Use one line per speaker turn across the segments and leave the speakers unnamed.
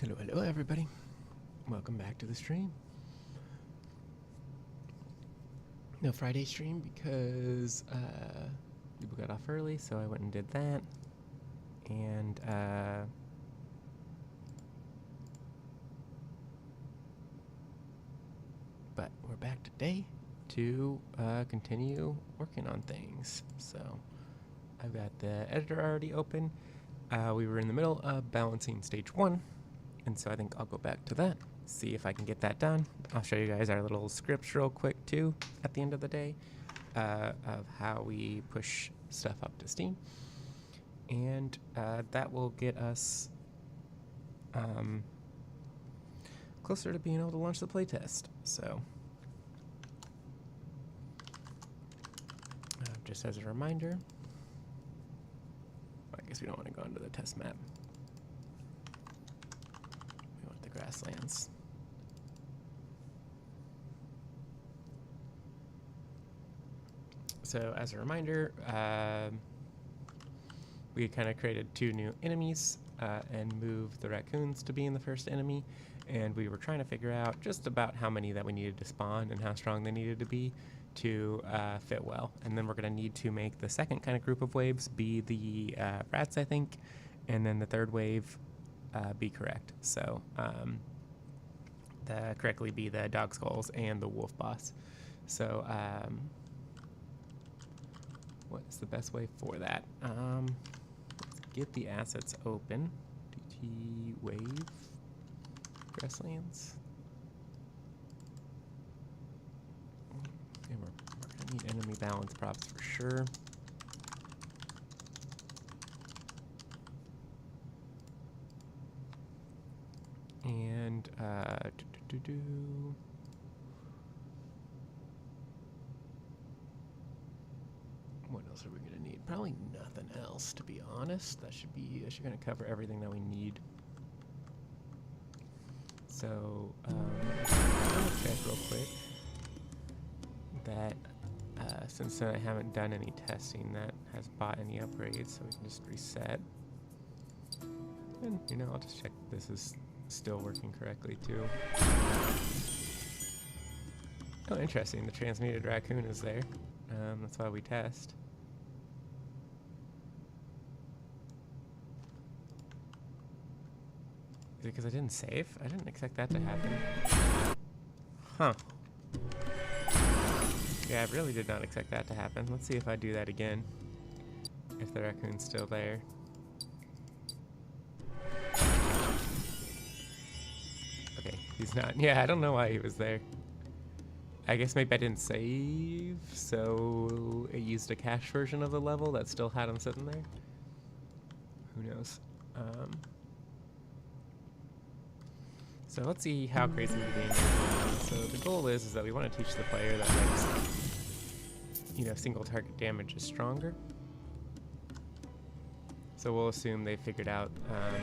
Hello everybody. Welcome back to the stream. No Friday stream because people got off early, so I went and did that. And but we're back today to continue working on things. So I've got the editor already open. We were in the middle of balancing stage 1. And so I think I'll go back to that, see if I can get that done. I'll show you guys our little scripts real quick too at the end of the day of how we push stuff up to Steam. And that will get us closer to being able to launch the playtest. So just as a reminder, I guess we don't want to go into the test map. Grasslands. So as a reminder, we kind of created 2 new enemies and moved the raccoons to being the first enemy, and we were trying to figure out just about how many that we needed to spawn and how strong they needed to be to fit well. And then we're going to need to make the second kind of group of waves be the rats, I think, and then the third wave be correct. So the correctly be the dog skulls and the wolf boss. So what's the best way for that? Let's get the assets open. DT wave grasslands. And we're gonna need enemy balance props for sure. And what else are we gonna need? Probably nothing else, to be honest. That should gonna cover everything that we need. So I'm gonna check real quick that since I haven't done any testing, that has bought any upgrades, so we can just reset. And I'll just check this is still working correctly too. Oh, interesting. The transmuted raccoon is there. That's why we test. Is it because I didn't save? I didn't expect that to happen. Huh. Yeah, I really did not expect that to happen. Let's see if I do that again. If the raccoon's still there. Okay, he's not. Yeah, I don't know why he was there. I guess maybe I didn't save, so it used a cache version of the level that still had him sitting there. Who knows? So let's see how crazy the game is. So the goal is that we want to teach the player that makes, single target damage is stronger. So we'll assume they figured out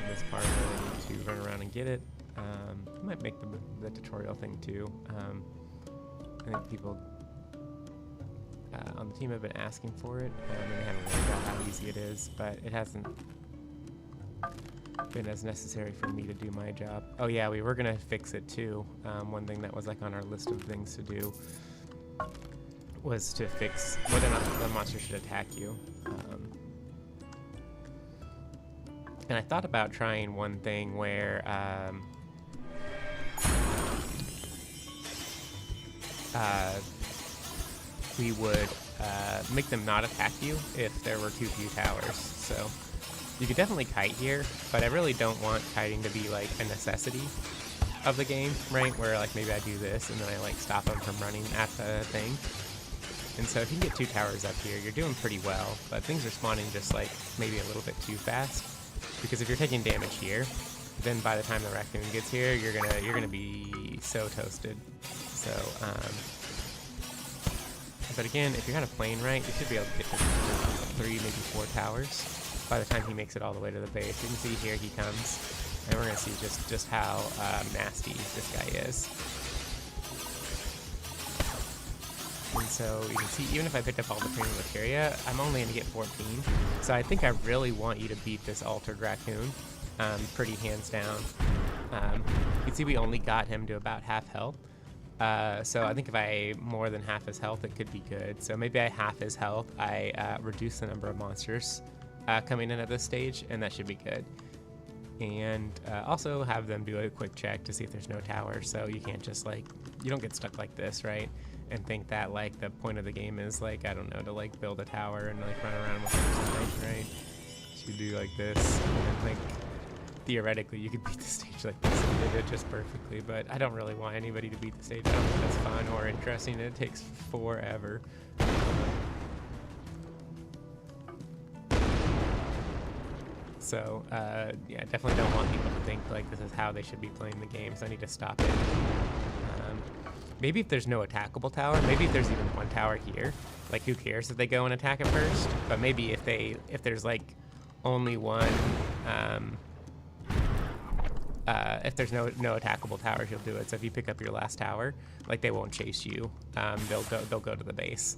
this part where they need to run around and get it. I might make the tutorial thing too. I think people on the team have been asking for it, and they haven't really got how easy it is, but it hasn't been as necessary for me to do my job. Oh yeah, we were gonna fix it too. One thing that was like on our list of things to do was to fix whether or not the monster should attack you. And I thought about trying one thing where we would make them not attack you if there were too few towers. So you could definitely kite here, but I really don't want kiting to be like a necessity of the game, right? Where like maybe I do this and then I like stop them from running at the thing. And so if you can get 2 towers up here, you're doing pretty well, but things are spawning just like maybe a little bit too fast. Because if you're taking damage here, then by the time the raccoon gets here, you're gonna be so toasted. So, but again, if you're kind of playing right, you should be able to get to 3, maybe 4 towers by the time he makes it all the way to the base. You can see here he comes, and we're gonna see just how nasty this guy is. And so you can see, even if I picked up all the premium materia, I'm only gonna get 14. So I think I really want you to beat this altered raccoon, pretty hands down. You can see we only got him to about half health. So I think if I more than half his health, it could be good. So maybe I half his health, I reduce the number of monsters coming in at this stage, and that should be good. And also have them do a quick check to see if there's no tower, so you can't just like, you don't get stuck like this, right? And think that like the point of the game is like, I don't know, to like build a tower and like run around with it or something, right? You do like this, and like theoretically you could beat the stage like this and did it just perfectly, but I don't really want anybody to beat the stage. I don't think that's fun or interesting. It takes forever. So, yeah, definitely don't want people to think like this is how they should be playing the game, so I need to stop it. Maybe if there's no attackable tower, maybe if there's even one tower here, like who cares if they go and attack it first? But maybe if there's like only one, if there's no attackable towers, you'll do it. So if you pick up your last tower, like they won't chase you. They'll go to the base.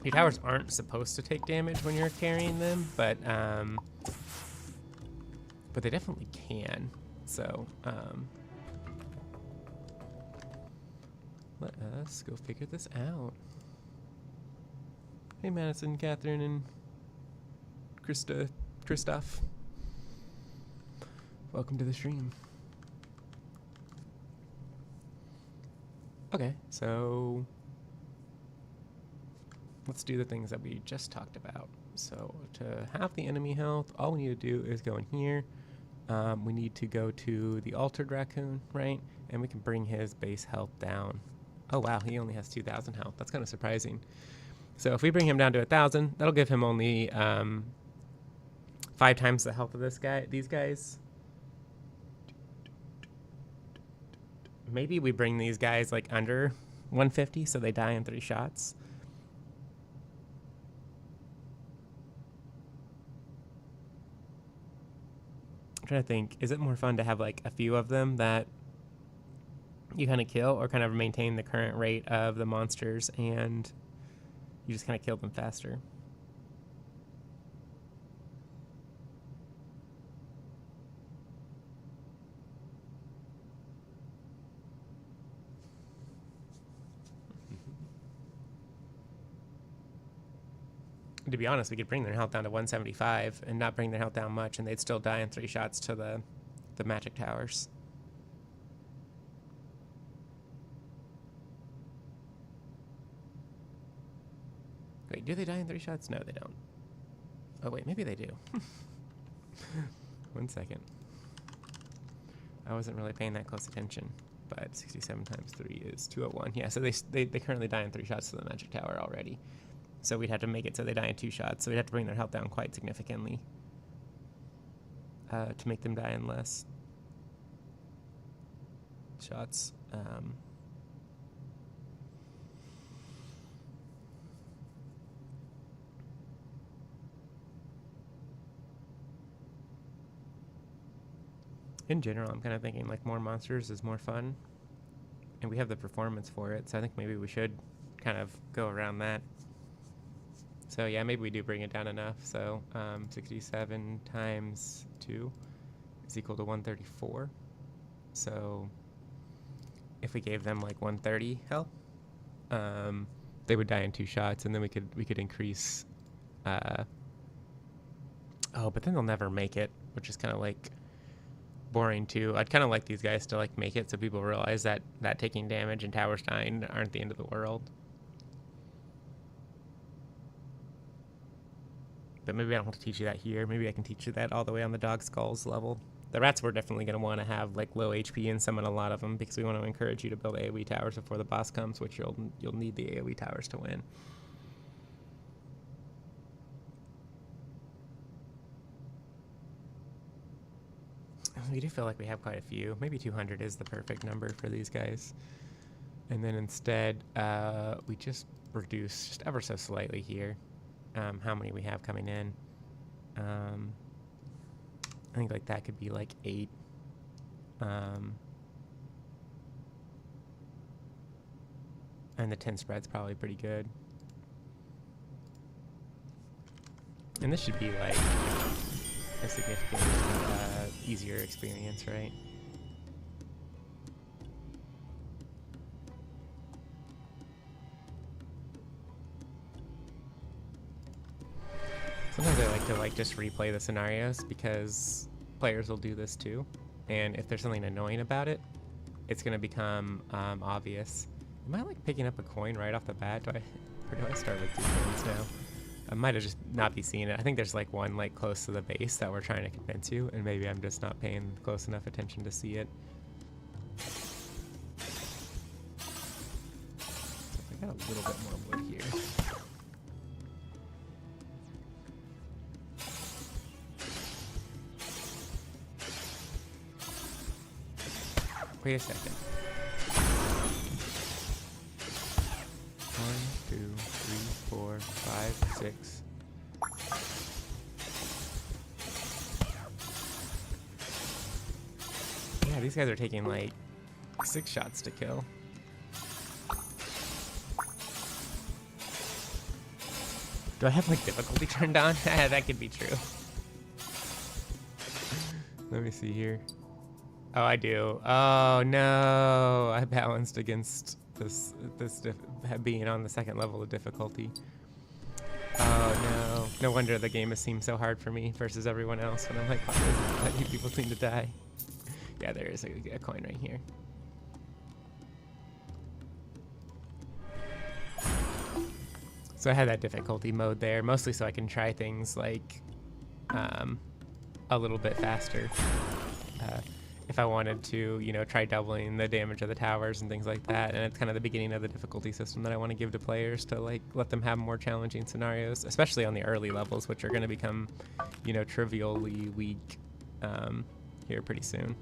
Your towers aren't supposed to take damage when you're carrying them, but they definitely can. So let us go figure this out. Hey, Madison, Catherine, and Christoph. Welcome to the stream. Okay, so let's do the things that we just talked about. So to have the enemy health, all we need to do is go in here. We need to go to the altered raccoon, right? And we can bring his base health down. Oh wow, he only has 2,000 health. That's kind of surprising. So if we bring him down to 1,000, that'll give him only 5 times the health of these guys. Maybe we bring these guys like under 150 so they die in 3 shots. I'm trying to think, is it more fun to have like a few of them that you kind of kill, or kind of maintain the current rate of the monsters and you just kind of kill them faster? To be honest, we could bring their health down to 175 and not bring their health down much, and they'd still die in 3 shots to the magic towers. Wait, do they die in 3 shots? No, they don't. Oh wait, maybe they do. 1 second. I wasn't really paying that close attention, but 67 times 3 is 201. Yeah, so they currently die in 3 shots to the magic tower already. So we'd have to make it so they die in 2 shots. So we'd have to bring their health down quite significantly to make them die in less shots. In general, I'm kind of thinking like more monsters is more fun, and we have the performance for it, so I think maybe we should kind of go around that. So yeah, maybe we do bring it down enough. So 67 times 2 is equal to 134. So if we gave them like 130 health, they would die in 2 shots, and then we could increase. Oh, but then they'll never make it, which is kind of like boring too. I'd kind of like these guys to like make it so people realize that taking damage and towers dying aren't the end of the world. But maybe I don't have to teach you that here. Maybe I can teach you that all the way on the dog skulls level. The rats we're definitely going to want to have like low HP and summon a lot of them, because we want to encourage you to build AoE towers before the boss comes, which you'll need the AoE towers to win. We do feel like we have quite a few. Maybe 200 is the perfect number for these guys. And then instead, we just reduce just ever so slightly here how many we have coming in. I think like that could be like 8. And the 10 spread's probably pretty good. And this should be like a significant easier experience, right? Sometimes I like to just replay the scenarios because players will do this too, and if there's something annoying about it, it's gonna become obvious. Am I like picking up a coin right off the bat? Or do I start with 2 coins now? I might have just not be seeing it. I think there's like one like close to the base that we're trying to convince you, and maybe I'm just not paying close enough attention to see it. So I got a little bit more wood here. Wait a second. 1, 2, 3, 4, 5, 6. Yeah, these guys are taking like 6 shots to kill. Do I have like difficulty turned on? That could be true. Let me see here. Oh, I do. Oh no, I balanced against this being on the 2nd level of difficulty. Oh no, no wonder the game has seemed so hard for me versus everyone else. And I'm like, why do people seem to die? Yeah, there is a coin right here. So I had that difficulty mode there, mostly so I can try things like a little bit faster. If I wanted to, you know, try doubling the damage of the towers and things like that. And it's kind of the beginning of the difficulty system that I want to give to players to like let them have more challenging scenarios, especially on the early levels, which are going to become, you know, trivially weak here pretty soon.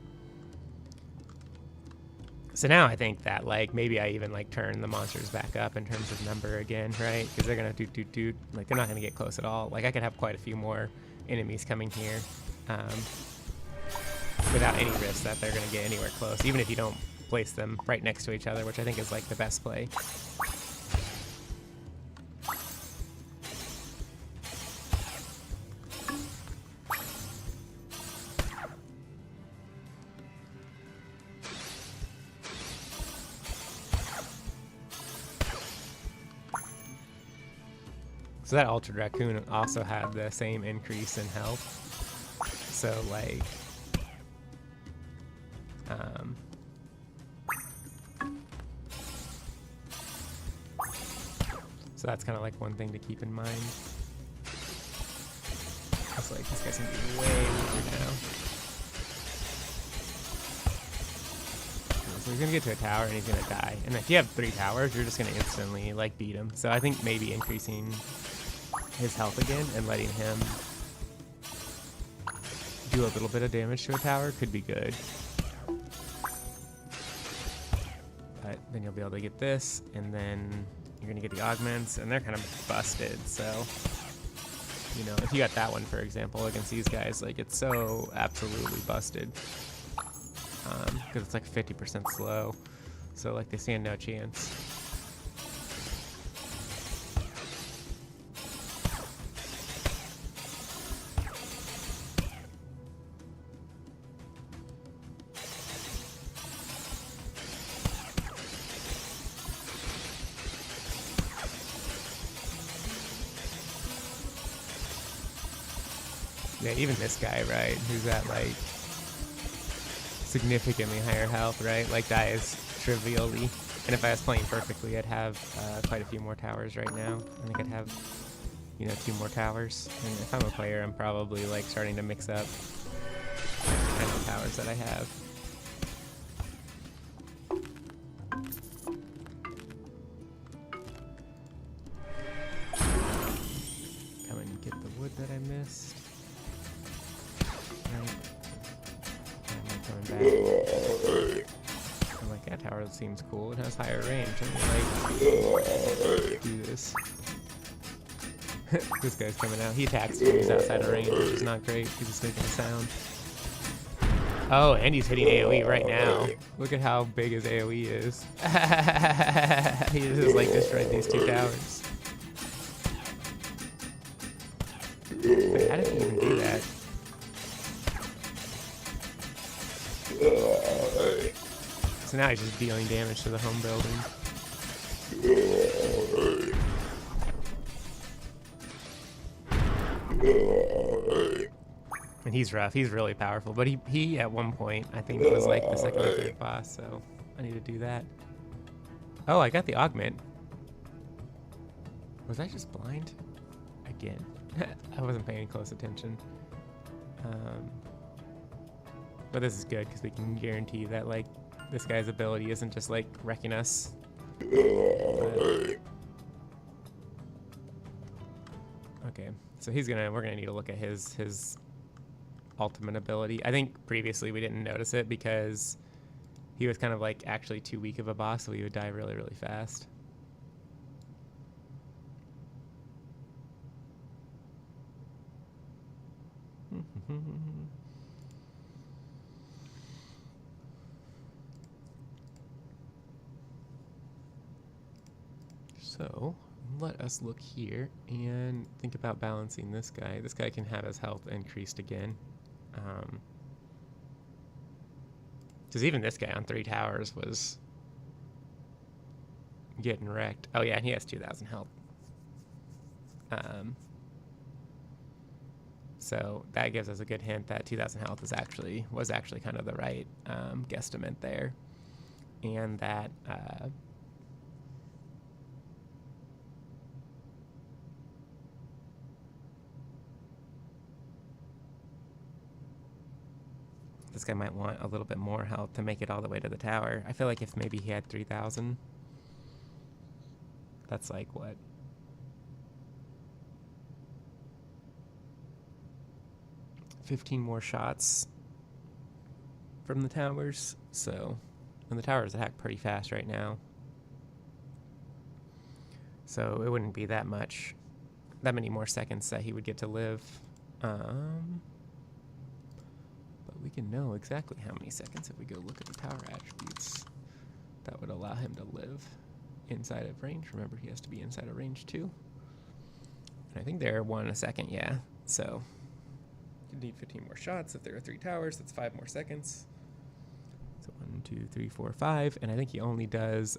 So now I think that like maybe I even like turn the monsters back up in terms of number again, right? Because they're gonna do like they're not gonna get close at all. Like I could have quite a few more enemies coming here. Without any risk that they're going to get anywhere close, even if you don't place them right next to each other, which I think is like the best play. So that Ultra Raccoon also had the same increase in health. So like so that's kind of like one thing to keep in mind. It's like this guy's gonna be way weaker now. So he's gonna get to a tower and he's gonna die. And if you have 3 towers, you're just gonna instantly like beat him. So I think maybe increasing his health again and letting him do a little bit of damage to a tower could be good. But then you'll be able to get this, and then you're gonna get the augments, and they're kind of busted. So, you know, if you got that one, for example, against these guys, like it's so absolutely busted because it's like 50% slow. So like they stand no chance. Yeah, even this guy, right, who's at like significantly higher health, right, like dies trivially. And if I was playing perfectly, I'd have quite a few more towers right now. I think I'd have, you know, 2 more towers. And if I'm a player, I'm probably like starting to mix up the kind of towers that I have. Come and get the wood that I missed. Coming back. I'm like, that tower seems cool. It has higher range. I'm like, do this. This guy's coming out. He attacks when he's outside of range, which is not great. He's just making a sound. Oh, and he's hitting AoE right now. Look at how big his AoE is. He just like destroyed these 2 towers. Wait, how did he even do that? So now he's just dealing damage to the home building. And he's rough. He's really powerful. But he at one point, I think, was like the second or third boss. So I need to do that. Oh, I got the augment. Was I just blind? Again. I wasn't paying close attention. But this is good because we can guarantee that, like, this guy's ability isn't just, like, wrecking us. Okay. So we're gonna need to look at his ultimate ability. I think previously we didn't notice it because he was kind of like actually too weak of a boss, so he would die really, really fast. So let us look here and think about balancing this guy. This guy can have his health increased again. Because even this guy on 3 towers was getting wrecked. Oh yeah, and he has 2,000 health. So that gives us a good hint that 2,000 health was actually kind of the right guesstimate there, and that this guy might want a little bit more health to make it all the way to the tower. I feel like if maybe he had 3,000, that's like what? $15 more shots from the towers. So, and the towers attack pretty fast right now. So it wouldn't be that many more seconds that he would get to live. We can know exactly how many seconds if we go look at the tower attributes that would allow him to live inside of range. Remember, he has to be inside of range too. And I think they're 1 a second, yeah. So you need 15 more shots. If there are 3 towers, that's 5 more seconds. So 1, 2, 3, 4, 5. And I think he only does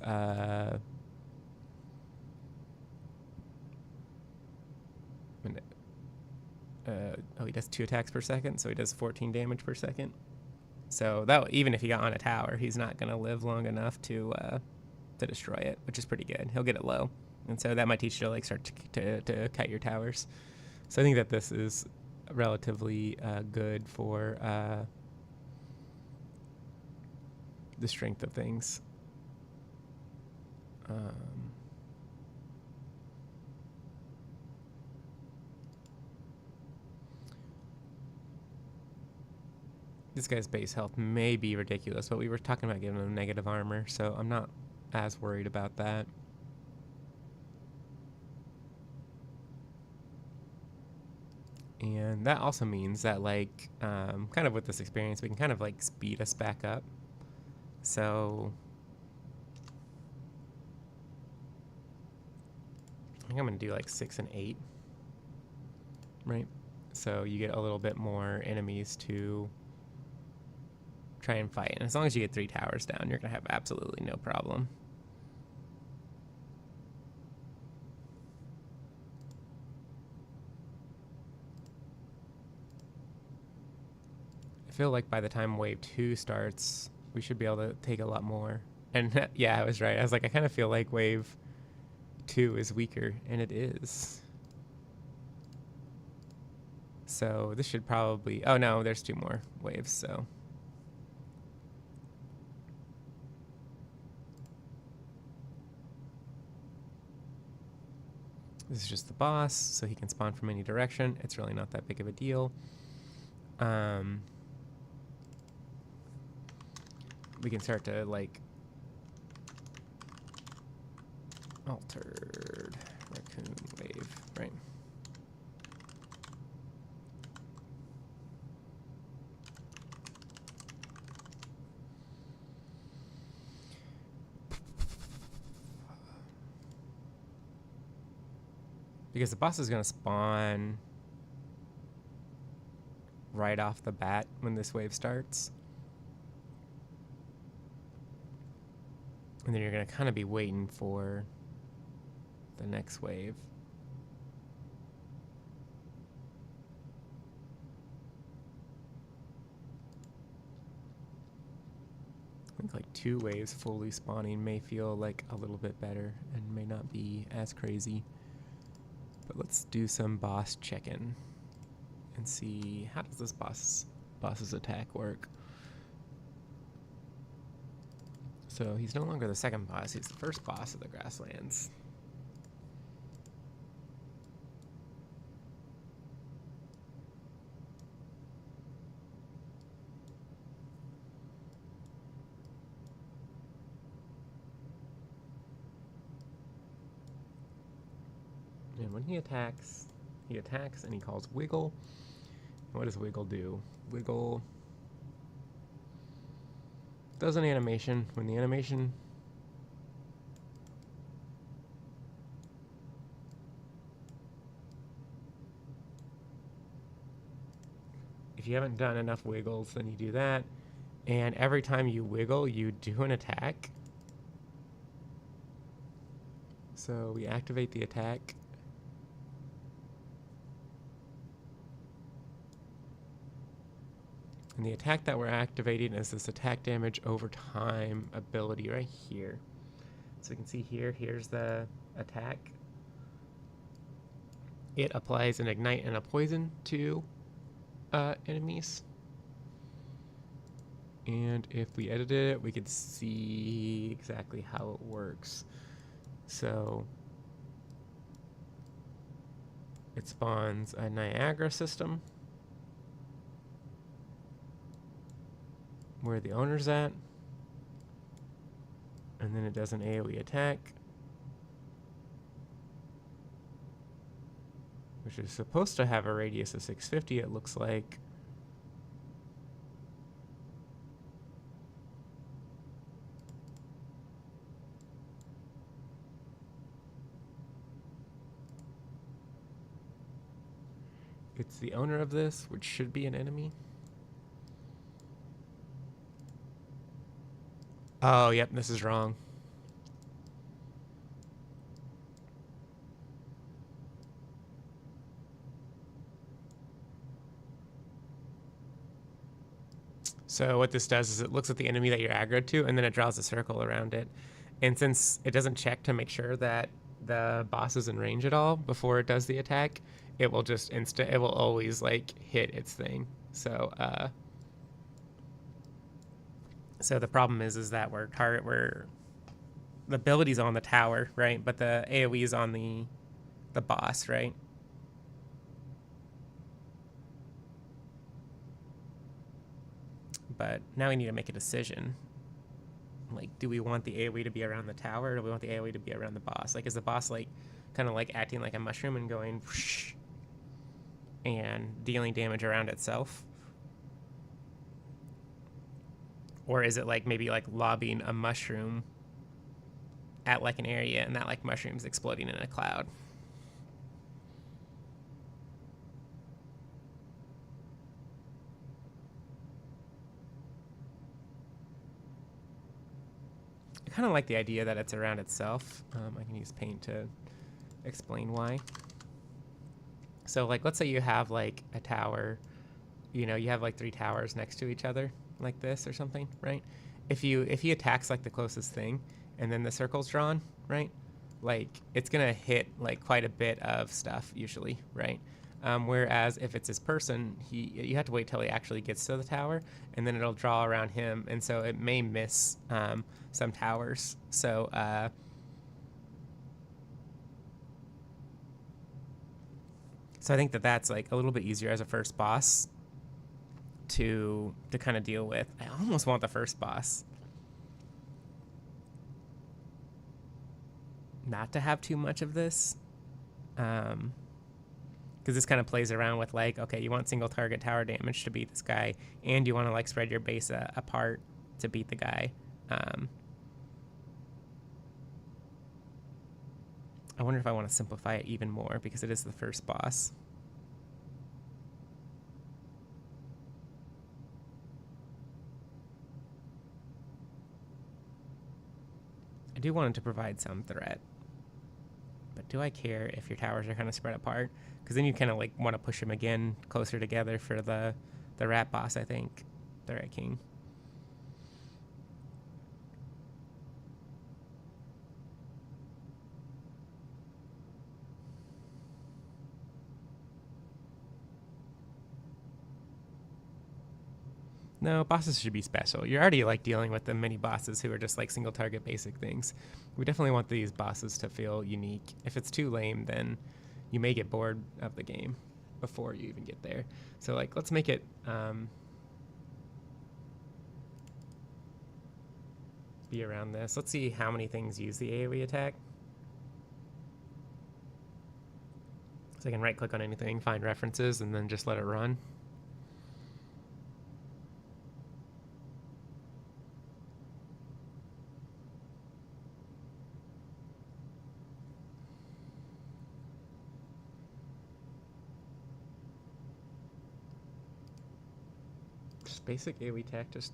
he does 2 attacks per second, so he does 14 damage per second. So that even if he got on a tower, he's not going to live long enough to destroy it, which is pretty good. He'll get it low, and so that might teach you to like start to kite your towers. So I think that this is relatively good for the strength of things. This guy's base health may be ridiculous, but we were talking about giving him negative armor, so I'm not as worried about that. And that also means that, like, kind of with this experience, we can kind of, like, speed us back up. So I think I'm going to do, like, 6 and 8, right? So you get a little bit more enemies to try and fight, and as long as you get 3 towers down, you're gonna have absolutely no problem. I feel like by the time wave 2 starts, we should be able to take a lot more. And yeah, I was right. I was like, I kind of feel like wave 2 is weaker, and it is. So this should probably, oh no, there's 2 more waves, so. This is just the boss, so he can spawn from any direction. It's really not that big of a deal. We can start to, like, altered raccoon wave, right? Because the boss is going to spawn right off the bat when this wave starts. And then you're going to kind of be waiting for the next wave. I think like 2 waves fully spawning may feel like a little bit better and may not be as crazy. But let's do some boss check-in and see, how does this boss's attack work? So he's no longer the second boss, he's the first boss of the Grasslands. And when he attacks and he calls Wiggle. What does Wiggle do? Wiggle does an animation. When the animation if you haven't done enough wiggles, then you do that. And every time you wiggle, you do an attack. So we activate the attack. And the attack that we're activating is this attack damage over time ability right here. So we can see here, here's the attack. It applies an ignite and a poison to enemies. And if we edited it, we could see exactly how it works. So it spawns a Niagara system where the owner's at, and then it does an AoE attack, which is supposed to have a radius of 650, it looks like. It's the owner of this, which should be an enemy. Oh, yep, this is wrong. So what this does is it looks at the enemy that you're aggroed to, and then it draws a circle around it. And since it doesn't check to make sure that the boss is in range at all before it does the attack, it will just it will always like hit its thing. So so the problem is that we're the ability's on the tower, right? But the AoE is on the boss, right? But now we need to make a decision. Like, do we want the AoE to be around the tower, or do we want the AoE to be around the boss? Like, is the boss like kind of like acting like a mushroom and going whoosh and dealing damage around itself? Or is it like maybe like lobbing a mushroom at like an area and that like mushroom's exploding in a cloud? I kind of like the idea that it's around itself. I can use paint to explain why. So like, let's say you have like a tower, you know, you have like 3 towers next to each other like this or something, right? If he attacks like the closest thing and then the circle's drawn, right? Like it's gonna hit like quite a bit of stuff usually, right? Whereas if it's his person, you have to wait till he actually gets to the tower, and then it'll draw around him, and so it may miss some towers. So so I think that that's like a little bit easier as a first boss to kind of deal with. I almost want the first boss not to have too much of this. Because this kind of plays around with like, okay, you want single target tower damage to beat this guy, and you want to like spread your base apart to beat the guy. I wonder if I want to simplify it even more because it is the first boss. I do want it to provide some threat. But do I care if your towers are kind of spread apart? Because then you kind of like want to push them again closer together for the rat boss, I think. The rat king. No, bosses should be special. You're already like dealing with the mini bosses who are just like single target basic things. We definitely want these bosses to feel unique. If it's too lame, then you may get bored of the game before you even get there. So like, let's make it be around this. Let's see how many things use the AoE attack. So I can right click on anything, find references, and then just let it run. Just basic AoE attack, just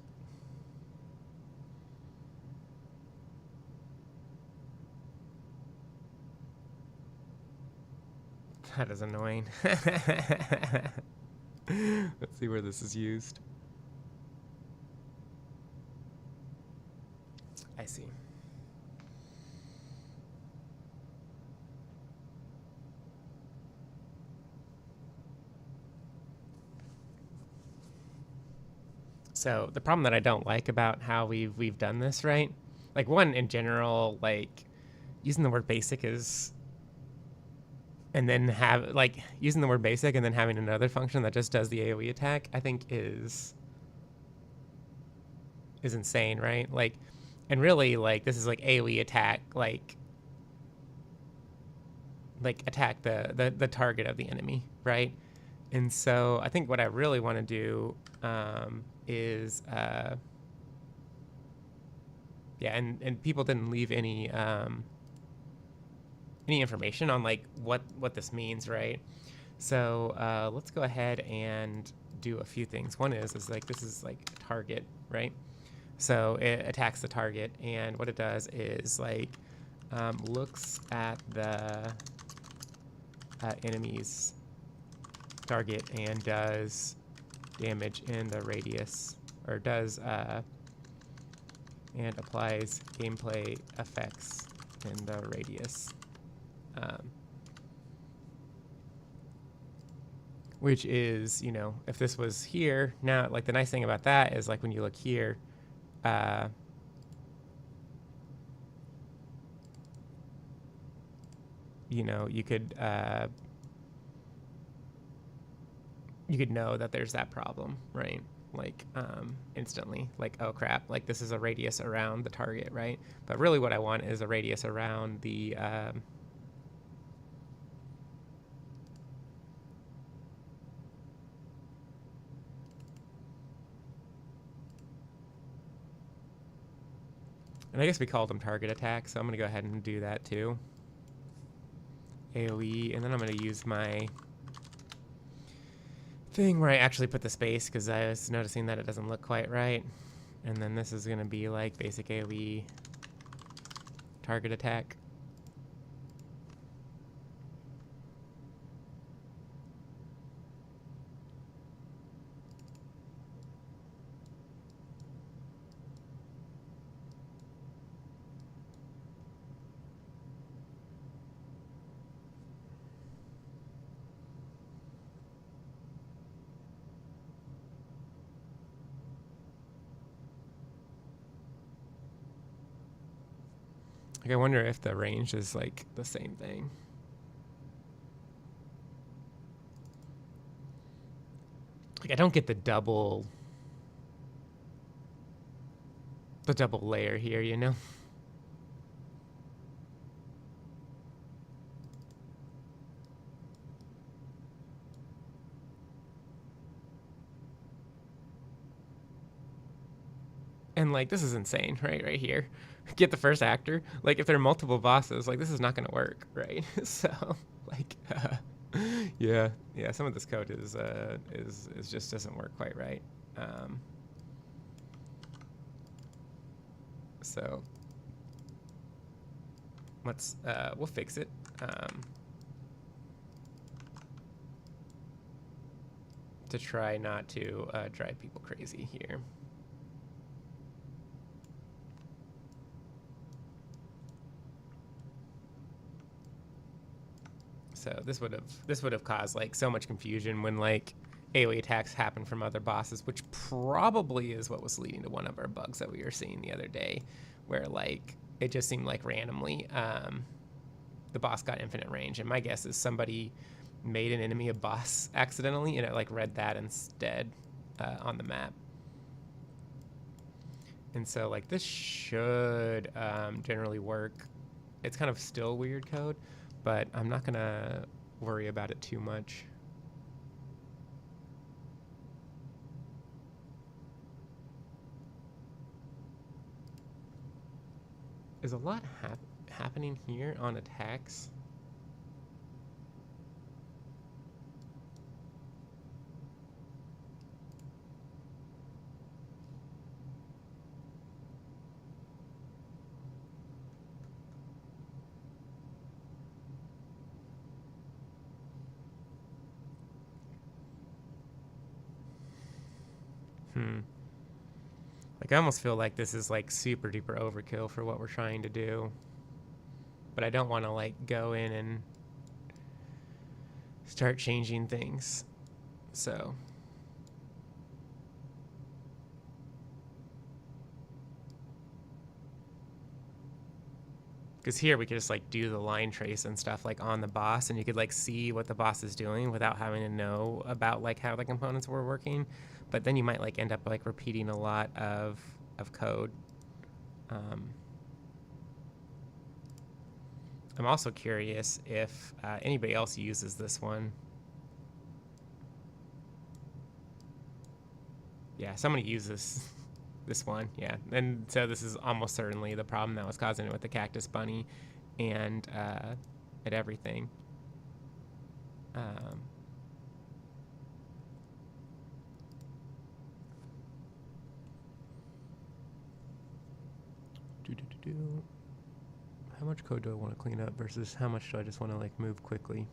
that is annoying. Let's see where this is used. I see. So the problem that I don't like about how we've done this, right? Like, one, in general, like using the word basic is, and then have like using the word basic and then having another function that just does the AoE attack, I think is insane, right? Like, and really, like, this is like AoE attack, like attack the target of the enemy, right? And so I think what I really want to do is yeah, and people didn't leave any information on like what this means, right? So let's go ahead and do a few things. One is like, this is like a target, right? So it attacks the target, and what it does is like looks at the enemy's target and does damage in the radius, or does and applies gameplay effects in the radius, which is, you know, if this was here now, like the nice thing about that is like when you look here, you know, you could know that there's that problem, right? Like instantly, like, oh crap, like this is a radius around the target, right? But really what I want is a radius around the and I guess we called them target attacks, so I'm gonna go ahead and do that too. AoE, and then I'm gonna use my thing where I actually put the space, because I was noticing that it doesn't look quite right. And then this is going to be like basic AoE target attack. Like, I wonder if the range is like the same thing. Like, I don't get the double layer here, you know? And like, this is insane, right here. Get the first actor. Like, if there are multiple bosses, like, this is not gonna work, right? So like yeah, some of this code is just doesn't work quite right. So we'll fix it. To try not to drive people crazy here. So this would have caused like so much confusion when like AoE attacks happen from other bosses, which probably is what was leading to one of our bugs that we were seeing the other day, where like it just seemed like randomly the boss got infinite range, and my guess is somebody made an enemy a boss accidentally, and it like read that instead on the map. And so like this should generally work. It's kind of still weird code, but I'm not gonna worry about it too much. There's a lot happening here on attacks. Like, I almost feel like this is like super duper overkill for what we're trying to do. But I don't want to like go in and start changing things. So. Because here we could just like do the line trace and stuff like on the boss, and you could like see what the boss is doing without having to know about like how the components were working. But then you might like end up like repeating a lot of code. I'm also curious if anybody else uses this one. Yeah, somebody uses this one, yeah. And so this is almost certainly the problem that was causing it with the cactus bunny and at everything. How much code do I want to clean up versus how much do I just want to like move quickly?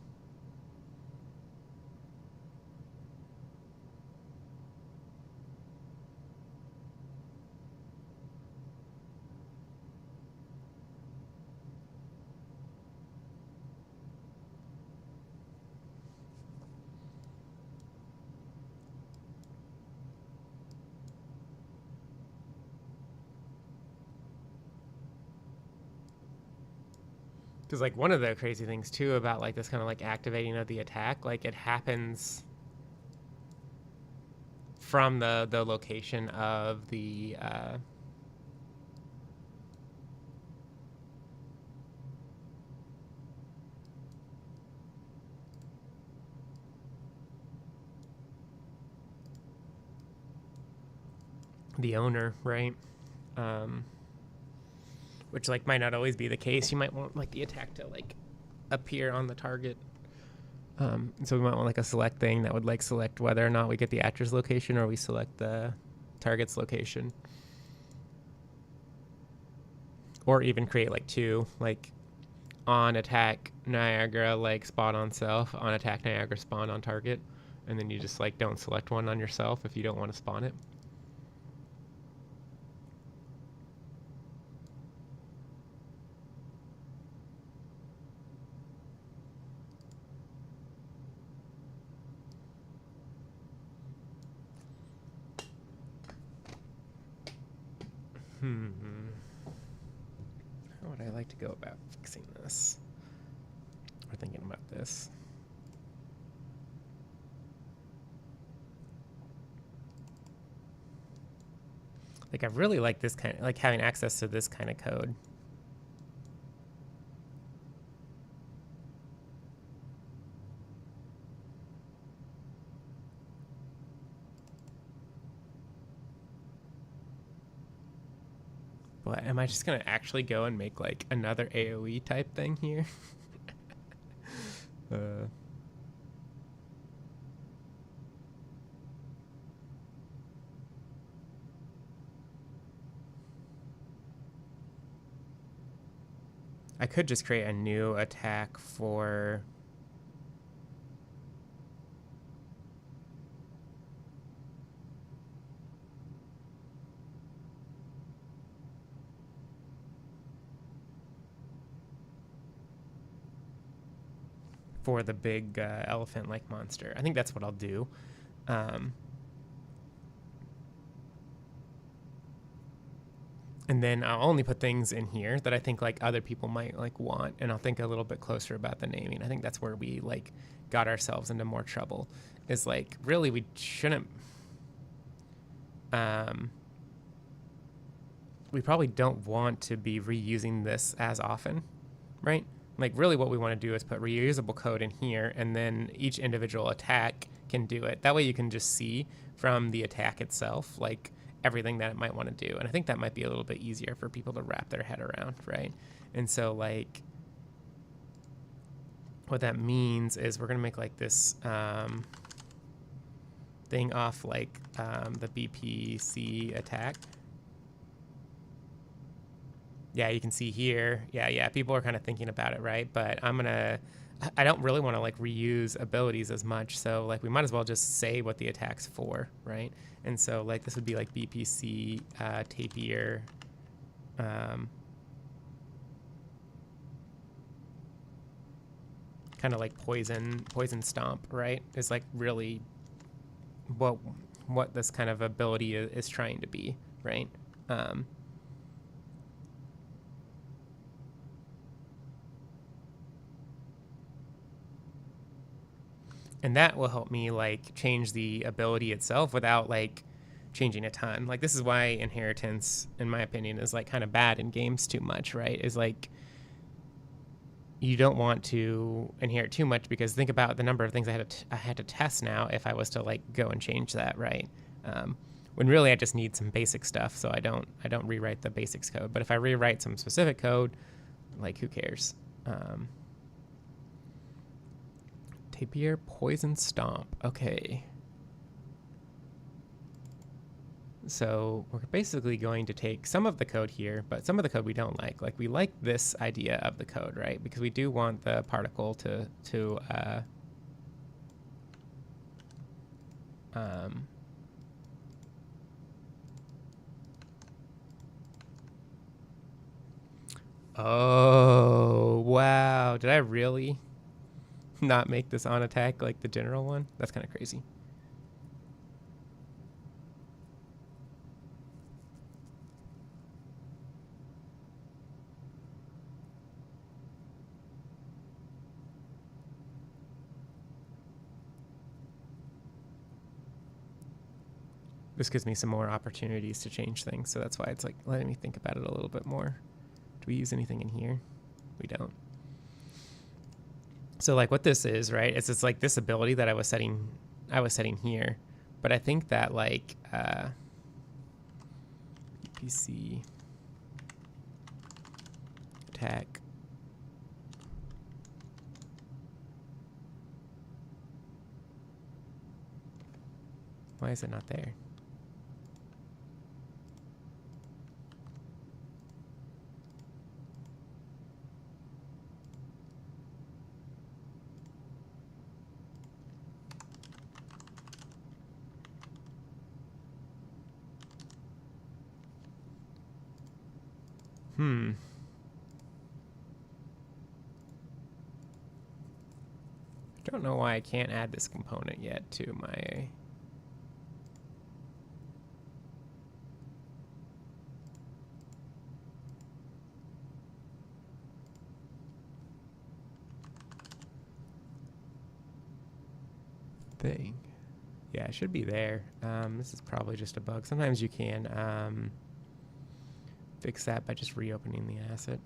Because like one of the crazy things too about like this kind of like activating of the attack, like it happens from the location of the owner, right? Which like might not always be the case. You might want like the attack to like appear on the target. So we might want like a select thing that would like select whether or not we get the actor's location or we select the target's location. Or even create like two, like on attack Niagara like spawn on self, on attack Niagara spawn on target, and then you just like don't select one on yourself if you don't want to spawn it. How would I like to go about fixing this? Or thinking about this? Like I really like this kind of, like having access to this kind of code. But am I just gonna actually go and make like another AoE type thing here? I could just create a new attack for the big elephant-like monster. I think that's what I'll do. And then I'll only put things in here that I think like other people might like want, and I'll think a little bit closer about the naming. I think that's where we like got ourselves into more trouble. Is like really we shouldn't. We probably don't want to be reusing this as often, right? Like really what we want to do is put reusable code in here, and then each individual attack can do it. That way you can just see from the attack itself, like everything that it might want to do. And I think that might be a little bit easier for people to wrap their head around, right? And so like what that means is we're going to make like this thing off like the BPC attack. Yeah, you can see here. Yeah, people are kind of thinking about it, right? But I don't really want to like reuse abilities as much. So like we might as well just say what the attack's for, right? And so like this would be like BPC Tapier. Kind of like poison stomp, right? Is like really what this kind of ability is trying to be, right? And that will help me like change the ability itself without like changing a ton. Like this is why inheritance, in my opinion, is like kind of bad in games too much, right? Is like you don't want to inherit too much, because think about the number of things I had to test now if I was to like go and change that, right? When really I just need some basic stuff, so I don't rewrite the basics code. But if I rewrite some specific code, like who cares? Tapier Poison Stomp. Okay. So we're basically going to take some of the code here, but some of the code we don't like. Like we like this idea of the code, right? Because we do want the particle to oh, wow. Did I really not make this on attack like the general one? That's kind of crazy. This gives me some more opportunities to change things, so that's why it's like letting me think about it a little bit more. Do we use anything in here? We don't. So like what this is, right, is it's like this ability that I was setting here, but I think that like PC attack why is it not there? I don't know why I can't add this component yet to my... thing. Yeah, it should be there. This is probably just a bug. Sometimes you can fix that by just reopening the asset.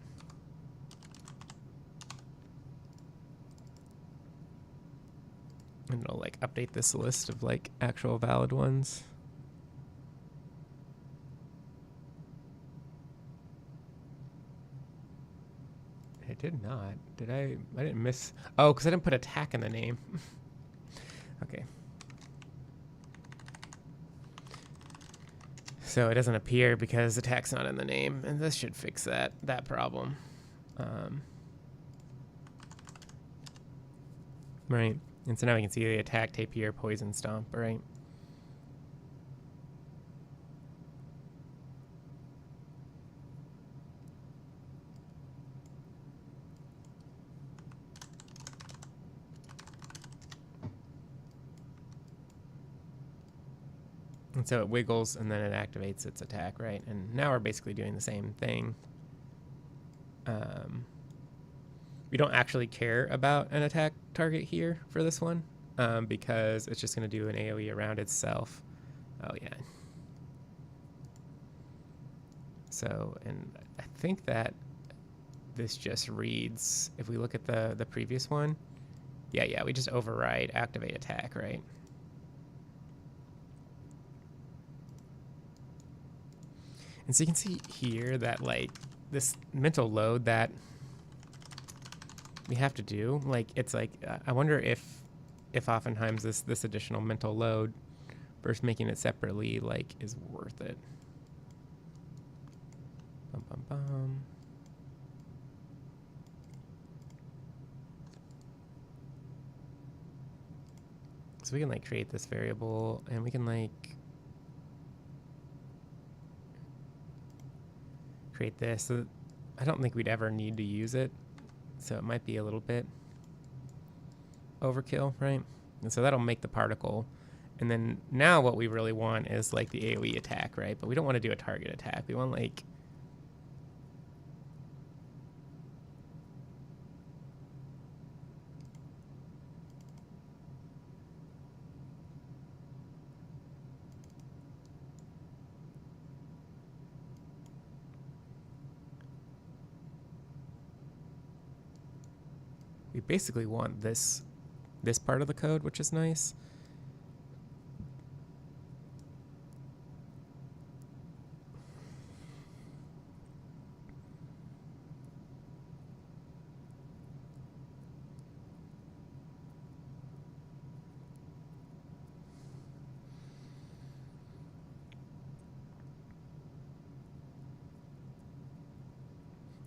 And it'll like update this list of like actual valid ones. It did not. Did I didn't miss. Oh, because I didn't put attack in the name. Okay. So it doesn't appear because attack's not in the name, and this should fix that problem. Right. And so now we can see the attack, Tapir, Poison Stomp, right? And so it wiggles and then it activates its attack, right? And now we're basically doing the same thing. We don't actually care about an attack target here for this one because it's just going to do an AoE around itself. Oh, yeah. So, and I think that this just reads, if we look at the previous one, yeah, we just override activate attack, right? And so you can see here that, like, this mental load that we have to do, like, it's like, I wonder if oftentimes this additional mental load versus making it separately, like, is worth it. Bum, bum, bum. So we can, like, create this variable, and we can, like, create this. So I don't think we'd ever need to use it, so it might be a little bit overkill, right? And so that'll make the particle. And then now what we really want is, like, the AoE attack, right? But we don't want to do a target attack. We want, like, we basically want this part of the code, which is nice.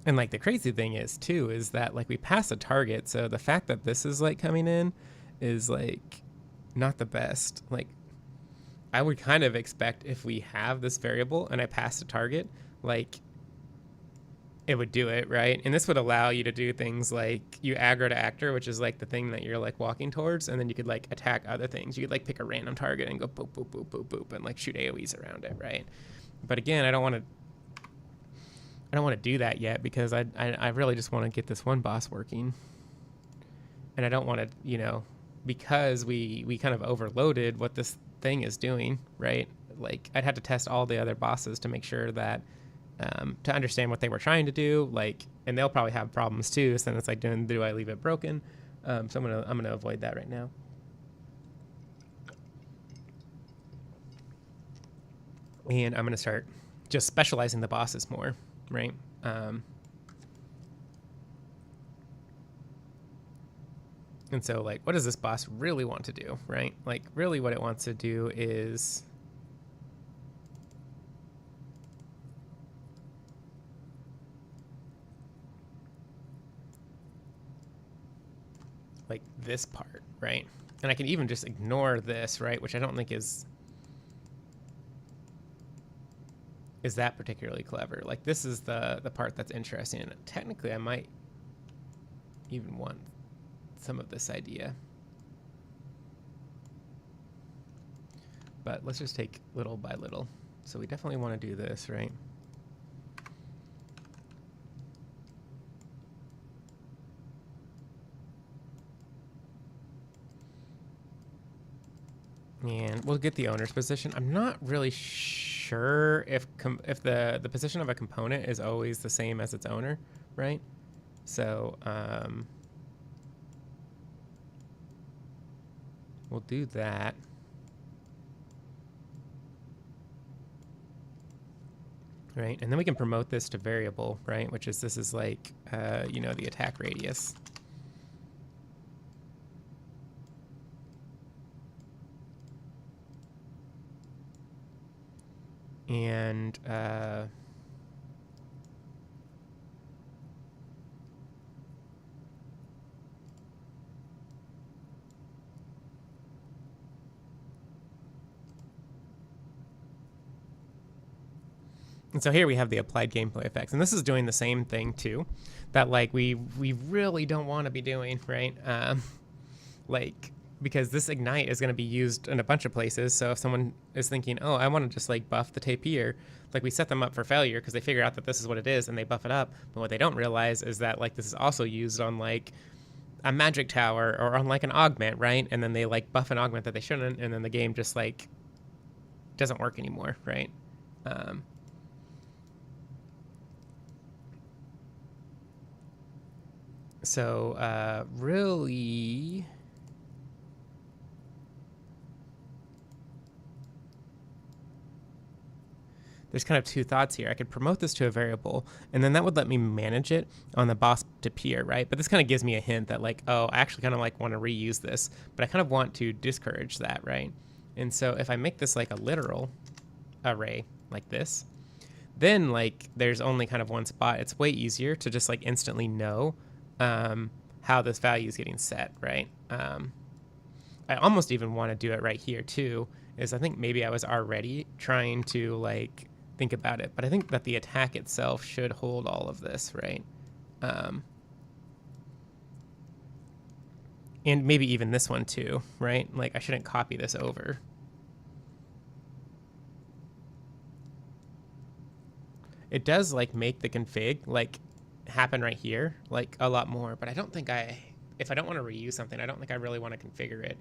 And, like, the crazy thing is too is that, like, we pass a target, so the fact that this is, like, coming in is, like, not the best. Like, I would kind of expect if we have this variable and I pass a target, like, it would do it, right? And this would allow you to do things like you aggro to actor, which is, like, the thing that you're, like, walking towards, and then you could, like, attack other things. You could, like, pick a random target and go boop, boop, boop, boop, boop, and, like, shoot AoEs around it, right? But again, I don't want to do that yet because I really just want to get this one boss working. And I don't want to, you know, because we kind of overloaded what this thing is doing, right? Like, I'd have to test all the other bosses to make sure that, to understand what they were trying to do, like, and they'll probably have problems too. So then it's like, do I leave it broken? So I'm gonna avoid that right now. And I'm gonna start just specializing the bosses more, right? And so, like, what does this boss really want to do, right? Like, really what it wants to do is like this part, right? And I can even just ignore this, right? Which I don't think is that particularly clever. Like, this is the part that's interesting. And technically, I might even want some of this idea. But let's just take little by little. So we definitely want to do this, right? And we'll get the owner's position. I'm not really sure if the position of a component is always the same as its owner, right? So we'll do that. Right, and then we can promote this to variable, right? Which is, this is like, you know, the attack radius. And And so here we have the applied gameplay effects, and this is doing the same thing too, that like we really don't want to be doing, right? Like, because this ignite is going to be used in a bunch of places. So if someone is thinking, oh, I want to just like buff the tapir, like we set them up for failure because they figure out that this is what it is and they buff it up. But what they don't realize is that like this is also used on like a magic tower or on like an augment, right? And then they like buff an augment that they shouldn't, and then the game just like doesn't work anymore, right? So really, there's kind of two thoughts here. I could promote this to a variable, and then that would let me manage it on the boss to peer, right? But this kind of gives me a hint that like, oh, I actually kind of like want to reuse this, but I kind of want to discourage that, right? And so if I make this like a literal array like this, then like there's only kind of one spot. It's way easier to just like instantly know how this value is getting set, right? I almost even want to do it right here too, is I think maybe I was already trying to like think about it, but I think that the attack itself should hold all of this, right? And maybe even this one too, right? Like I shouldn't copy this over. It does like make the config like happen right here like a lot more, but I don't think if I don't want to reuse something, I don't think I really want to configure it.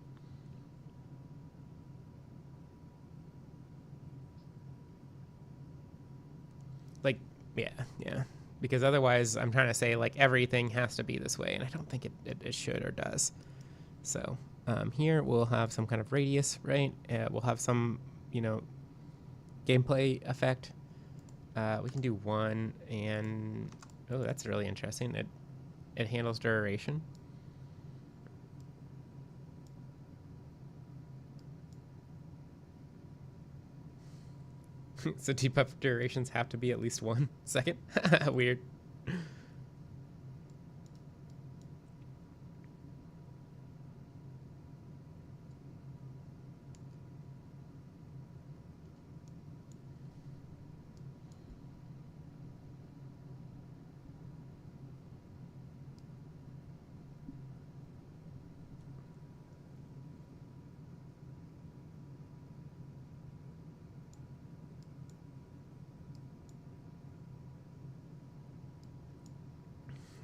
Like, yeah. Because otherwise I'm trying to say like everything has to be this way, and I don't think it should or does. So here we'll have some kind of radius, right? We'll have some, gameplay effect. We can do 1, and oh, that's really interesting. It handles duration. So debuff durations have to be at least 1 second. Weird.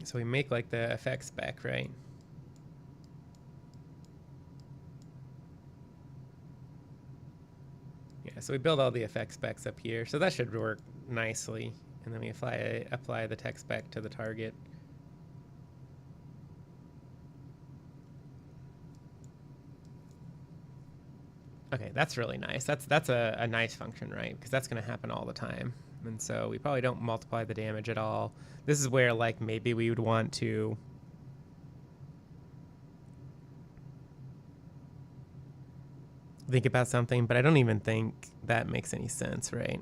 So we make like the effects spec, right? Yeah, so we build all the effects specs up here. So that should work nicely. And then we apply the text spec to the target. Okay, that's really nice. That's a nice function, right? Because that's going to happen all the time. And so we probably don't multiply the damage at all. This is where like maybe we would want to think about something, but I don't even think that makes any sense, right?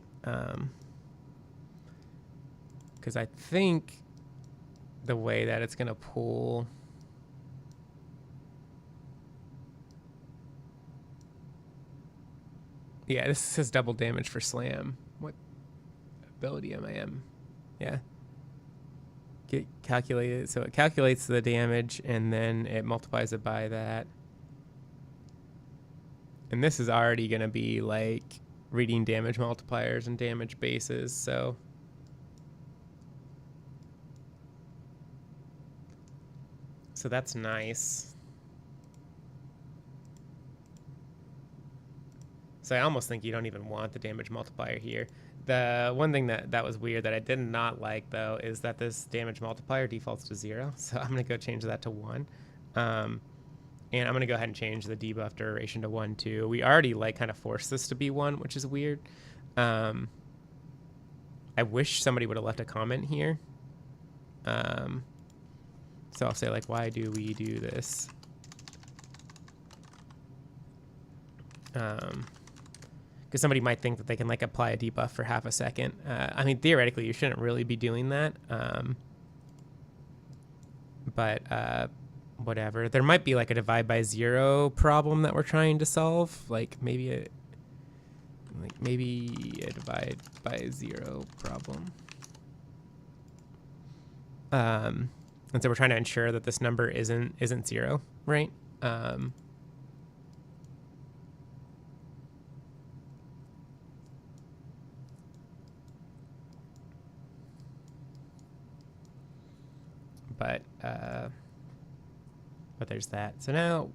Because I think the way that it's going to pull... Yeah, this says double damage for slam. What ability am I in? Yeah. Get calculated. So it calculates the damage and then it multiplies it by that. And this is already going to be like reading damage multipliers and damage bases. So that's nice. So I almost think you don't even want the damage multiplier here. The one thing that was weird that I did not like, though, is that this damage multiplier defaults to 0. So I'm going to go change that to 1. And I'm going to go ahead and change the debuff duration to 1, too. We already, like, kind of forced this to be 1, which is weird. I wish somebody would have left a comment here. So I'll say, like, why do we do this? Because somebody might think that they can like apply a debuff for half a second. I mean, theoretically, you shouldn't really be doing that. But whatever. There might be like a divide by 0 problem that we're trying to solve. Like maybe like maybe a divide by 0 problem. And so we're trying to ensure that this number isn't 0, right? But there's that. So now,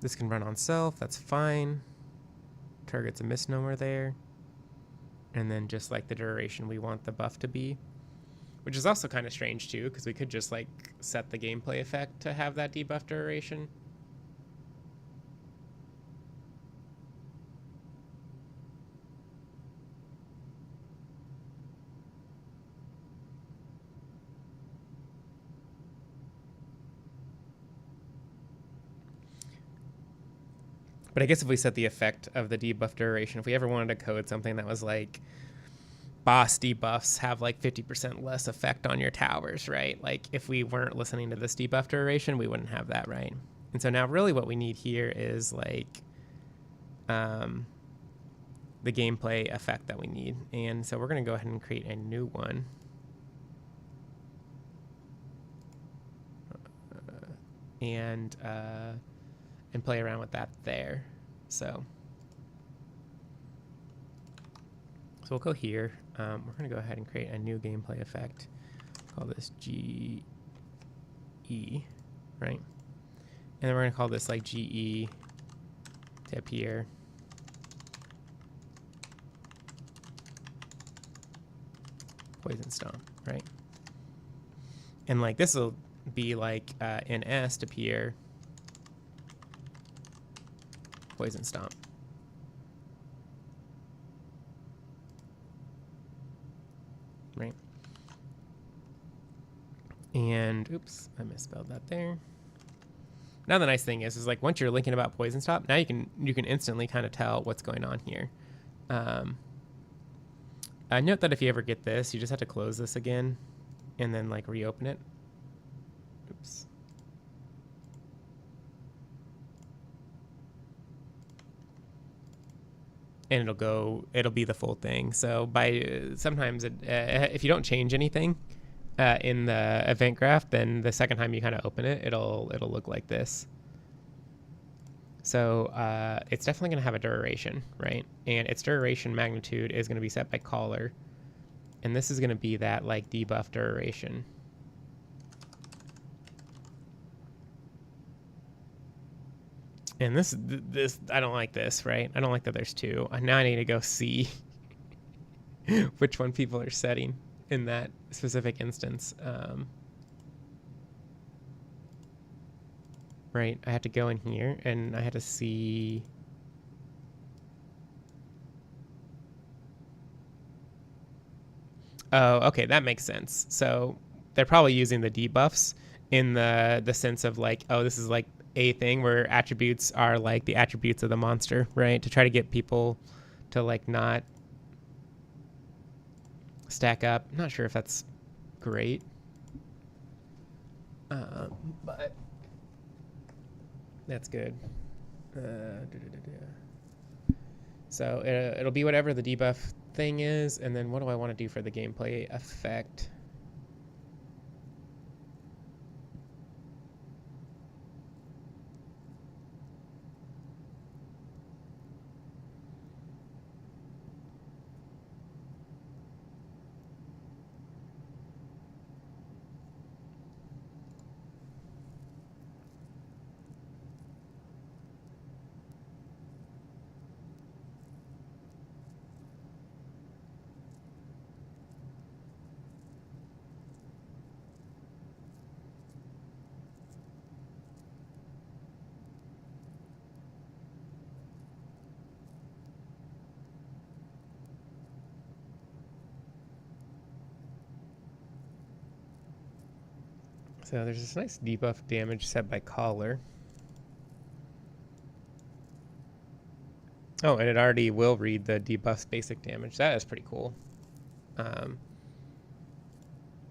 this can run on self. That's fine. Target's a misnomer there. And then just like the duration we want the buff to be, which is also kind of strange too, because we could just like set the gameplay effect to have that debuff duration. But I guess if we set the effect of the debuff duration, if we ever wanted to code something that was like boss debuffs have like 50% less effect on your towers, right? Like if we weren't listening to this debuff duration, we wouldn't have that, right? And so now really what we need here is like the gameplay effect that we need. And so we're going to go ahead and create a new one. And play around with that there. So we'll go here. We're going to go ahead and create a new gameplay effect. Call this GE, right? And then we're going to call this like GE to appear. Poison Stomp, right? And like this will be like in S to appear Poison Stomp. Right. And oops, I misspelled that there. Now the nice thing is like once you're linking about Poison Stomp, now you can instantly kind of tell what's going on here. Note that if you ever get this, you just have to close this again and then like reopen it. Oops. And it'll be the full thing. So sometimes if you don't change anything in the event graph, then the second time you kind of open it, it'll look like this. So it's definitely going to have a duration, right? And its duration magnitude is going to be set by caller. And this is going to be that like debuff duration. And this I don't like this, right? I don't like that there's two. Now I need to go see which one people are setting in that specific instance. Right, I have to go in here and I had to see. Oh, okay, that makes sense. So they're probably using the debuffs in the sense of like, oh, this is like a thing where attributes are like the attributes of the monster, right? To try to get people to like not stack up. I'm not sure if that's great, but that's good. So it'll be whatever the debuff thing is, and then what do I want to do for the gameplay effect? So there's this nice debuff damage set by caller. Oh, and it already will read the debuff's basic damage. That is pretty cool.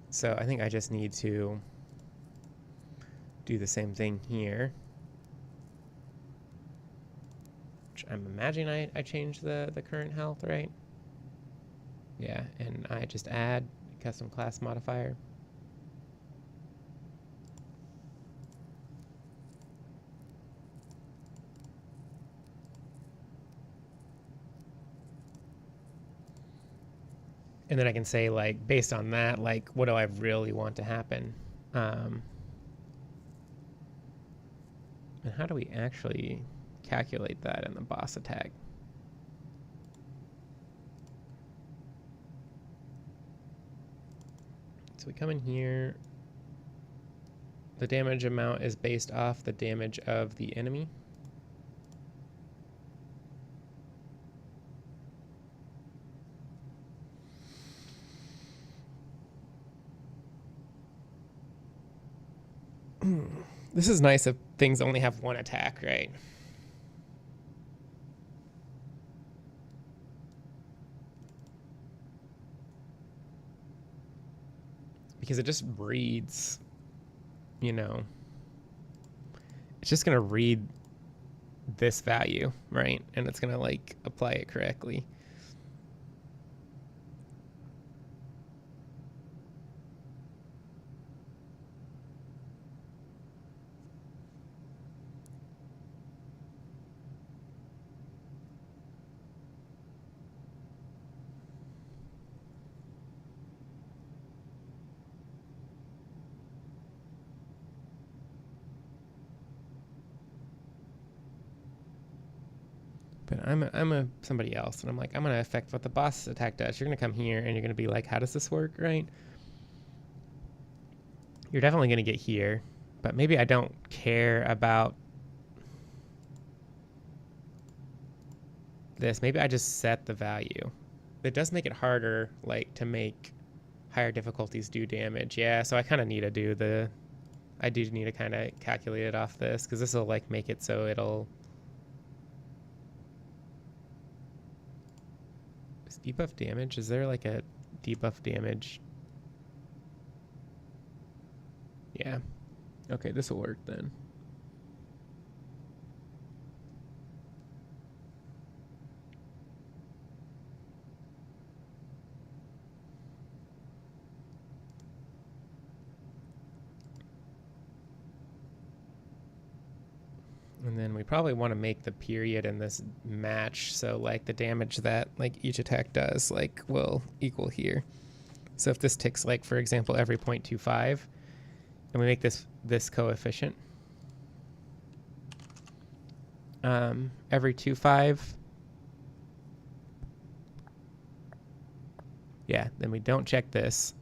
So I think I just need to do the same thing here. I'm imagining I changed the current health, right? Yeah, and I just add custom class modifier. And then I can say, like, based on that, like, what do I really want to happen? And how do we actually calculate that in the boss attack? So we come in here. The damage amount is based off the damage of the enemy. This is nice if things only have one attack, right? Because it just reads, you know, it's just going to read this value, right? And it's going to like apply it correctly. But I'm somebody else, and I'm like, I'm gonna affect what the boss attack does. You're gonna come here and you're gonna be like, how does this work, right? You're definitely gonna get here, but maybe I don't care about this. Maybe I just set the value. It does make it harder, like, to make higher difficulties do damage. Yeah, so I kind of need to do the, I do need to kind of calculate it off this, because this will like make it so it'll, is debuff damage, is there like a debuff damage? Yeah. Okay, this will work then. And then we probably want to make the period in this match, so like the damage that like each attack does like will equal here. So if this ticks like, for example, every 0.25, and we make this coefficient every 2.5, yeah, then we don't check this.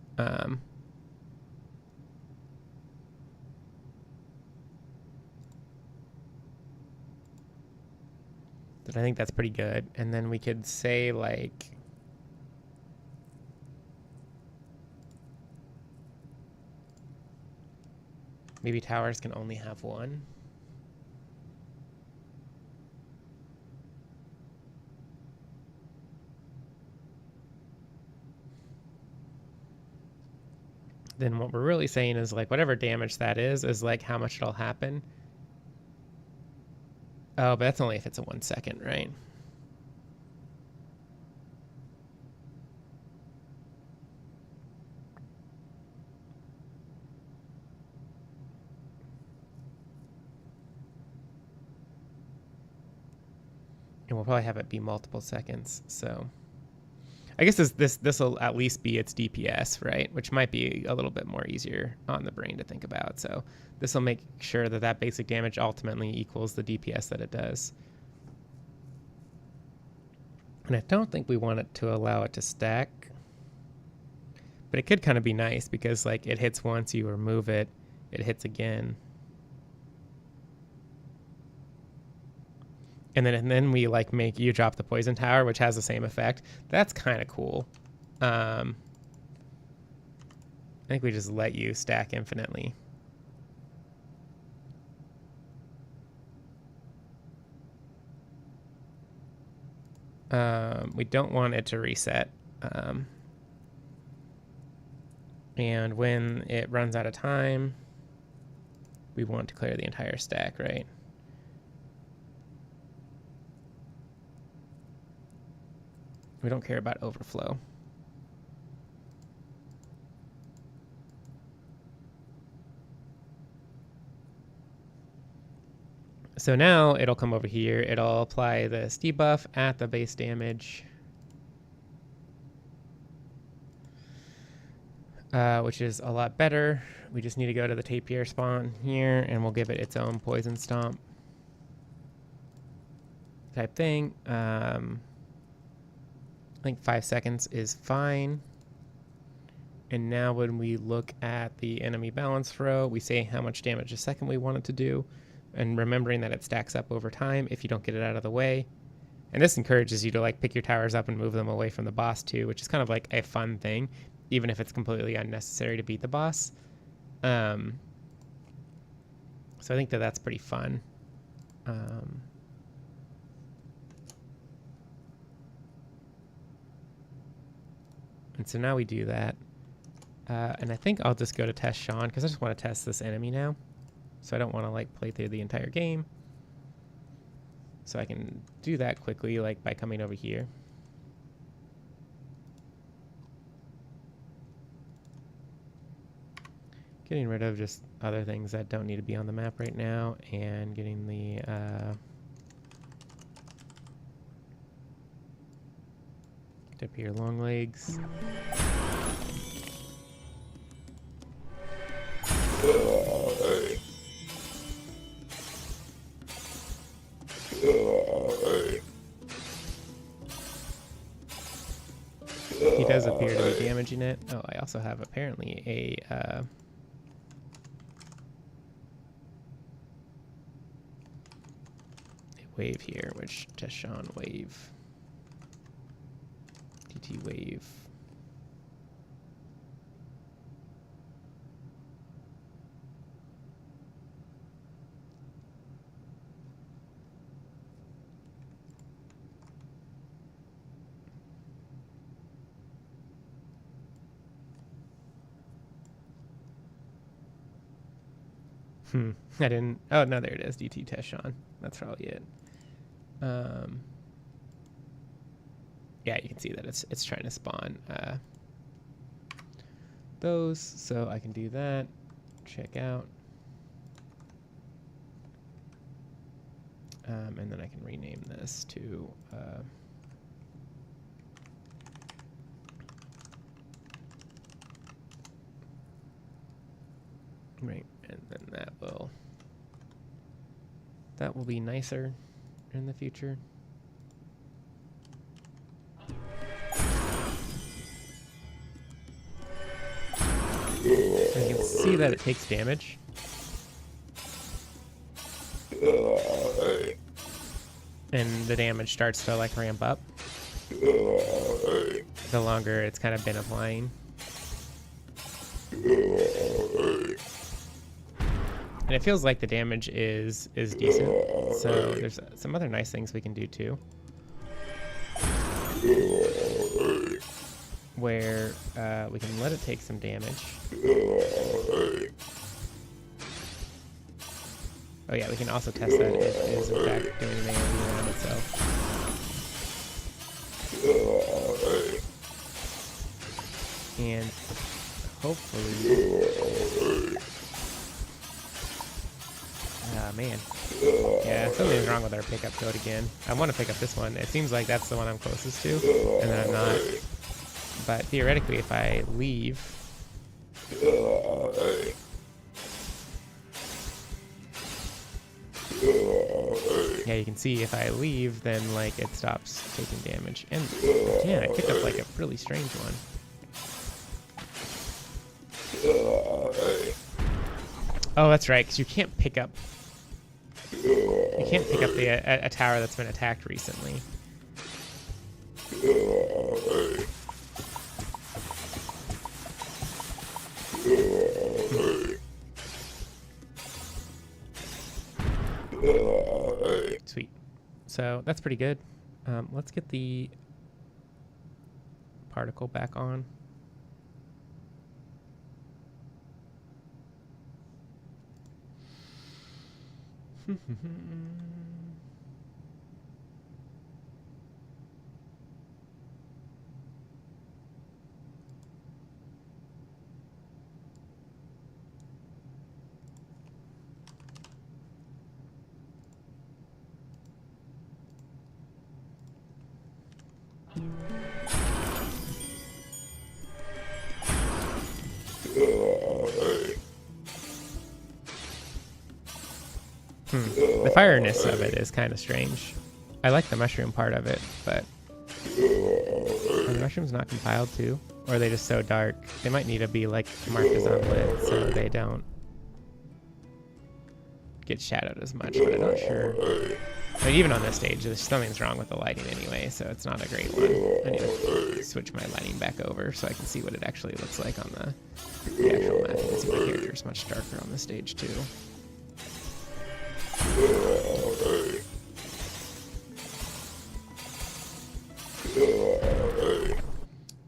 Then I think that's pretty good. And then we could say like, maybe towers can only have one. Then what we're really saying is like whatever damage that is like how much it'll happen. Oh, but that's only if it's a 1 second, right? And we'll probably have it be multiple seconds, so I guess this will at least be its DPS, right? Which might be a little bit more easier on the brain to think about. So this will make sure that that basic damage ultimately equals the DPS that it does. And I don't think we want it to allow it to stack. But it could kind of be nice because like it hits once, you remove it, it hits again. And then we like make you drop the poison tower, which has the same effect. That's kind of cool. I think we just let you stack infinitely. We don't want it to reset. And when it runs out of time, we want to clear the entire stack, right? We don't care about overflow. So now it'll come over here. It'll apply this debuff at the base damage, which is a lot better. We just need to go to the tapir spawn here, and we'll give it its own poison stomp type thing. I think 5 seconds is fine. And now when we look at the enemy balance row, we say how much damage a second we want it to do, and remembering that it stacks up over time if you don't get it out of the way. And this encourages you to like pick your towers up and move them away from the boss too, which is kind of like a fun thing, even if it's completely unnecessary to beat the boss. So I think that that's pretty fun. And so now we do that. And I think I'll just go to test Sean because I just want to test this enemy now. So I don't want to like play through the entire game. So I can do that quickly, like by coming over here. Getting rid of just other things that don't need to be on the map right now, and getting the tip here, long legs. He does appear to be damaging it. Oh, I also have apparently a wave here, which Teshan wave. TT wave. I didn't. Oh, no, there it is. DT Teshan. That's probably it. Yeah, you can see that it's trying to spawn those, so I can do that. Check out. And then I can rename this to right, and then that will be nicer in the future. And you can see that it takes damage. And the damage starts to like ramp up the longer it's kind of been applying. And it feels like the damage is decent. So there's some other nice things we can do too, where we can let it take some damage. Oh yeah, we can also test that it is in fact doing an AoE around itself. And hopefully... Ah, man. Yeah, something's wrong with our pickup code again. I want to pick up this one. It seems like that's the one I'm closest to, and then I'm not. But theoretically, if I leave... Yeah, you can see if I leave, then like it stops taking damage. And yeah, I picked up like a really strange one. Oh, that's right, because you can't pick up a tower that's been attacked recently. Sweet. So that's pretty good. Let's get the particle back on. The fireness of it is kind of strange. I like the mushroom part of it, but are the mushrooms not compiled too? Or are they just so dark? They might need to be like marked as unlit so they don't get shadowed as much, but I'm not sure. I mean, even on this stage, something's wrong with the lighting anyway, so it's not a great one. I need to switch my lighting back over so I can see what it actually looks like on the actual map. You can see my character is much darker on the stage too.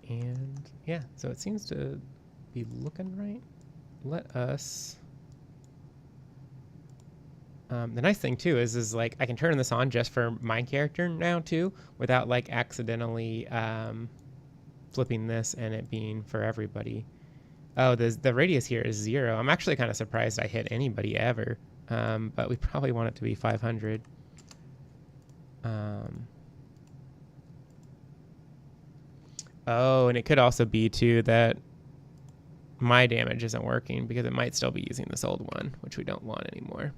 And yeah, so it seems to be looking right. Let us... the nice thing too is like I can turn this on just for my character now too, without like accidentally flipping this and it being for everybody. Oh, the radius here is 0. I'm actually kind of surprised I hit anybody ever, but we probably want it to be 500. Oh, and it could also be too that my damage isn't working because it might still be using this old one, which we don't want anymore.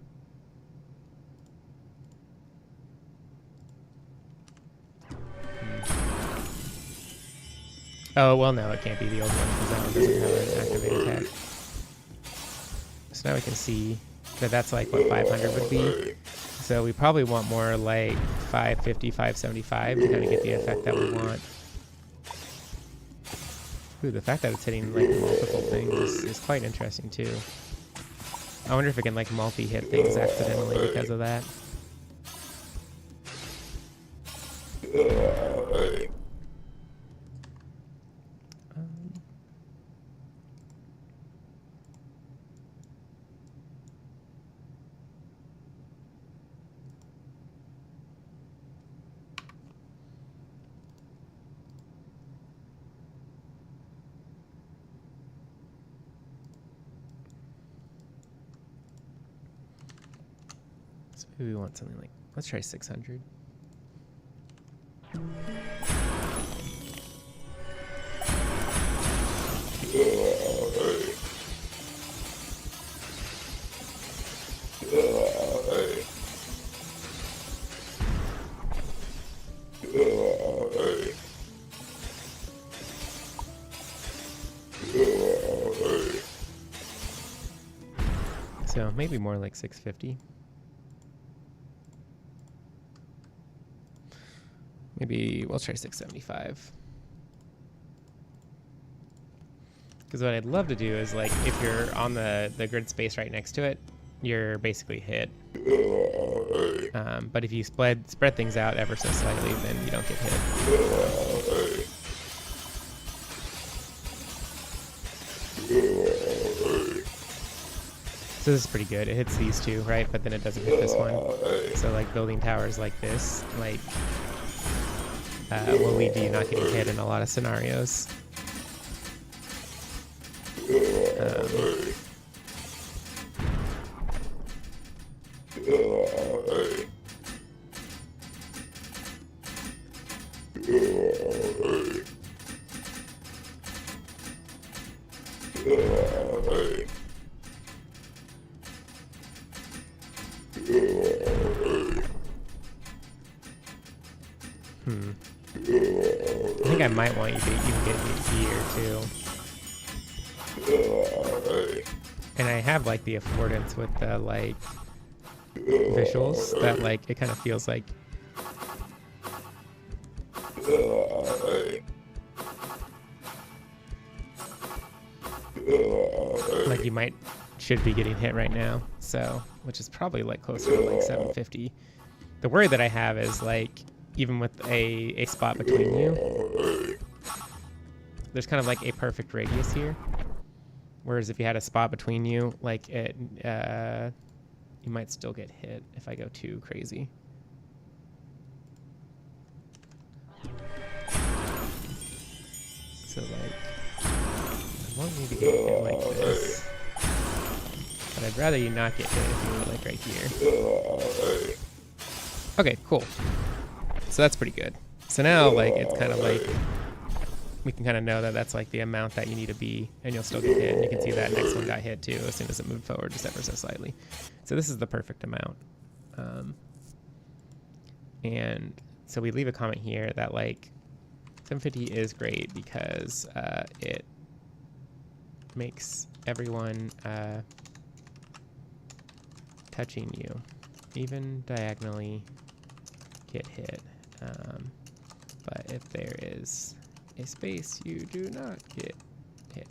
Oh, well, no, it can't be the old one because that one doesn't have an activated attack. So now we can see that that's like what 500 would be. So we probably want more like 550, 575 to kind of get the effect that we want. Ooh, the fact that it's hitting like multiple things is quite interesting too. I wonder if it can like multi-hit things accidentally because of that. Maybe we want something like, let's try 600. So maybe more like 650. Maybe we'll try 675. Because what I'd love to do is, like, if you're on the grid space right next to it, you're basically hit. But if you spread things out ever so slightly, then you don't get hit. So this is pretty good. It hits these two, right? But then it doesn't hit this one. So, like, building towers like this, like... will lead to you not getting hit in a lot of scenarios. I think I might want you to even get here too. And I have like the affordance with the like visuals that like it kind of feels like you should be getting hit right now. So, which is probably like closer to like 750. The worry that I have is like even with a spot between you, there's kind of like a perfect radius here. Whereas if you had a spot between you, like it, you might still get hit if I go too crazy. So like, I won't need to get hit like this, but I'd rather you not get hit if you were like right here. Okay, cool. So that's pretty good. So now, like, it's kind of like, we can kind of know that that's like the amount that you need to be, and you'll still get hit. And you can see that next one got hit too as soon as it moved forward just ever so slightly. So this is the perfect amount. And so we leave a comment here that like 750 is great because it makes everyone touching you, even diagonally, get hit. But if there is a space, you do not get hit.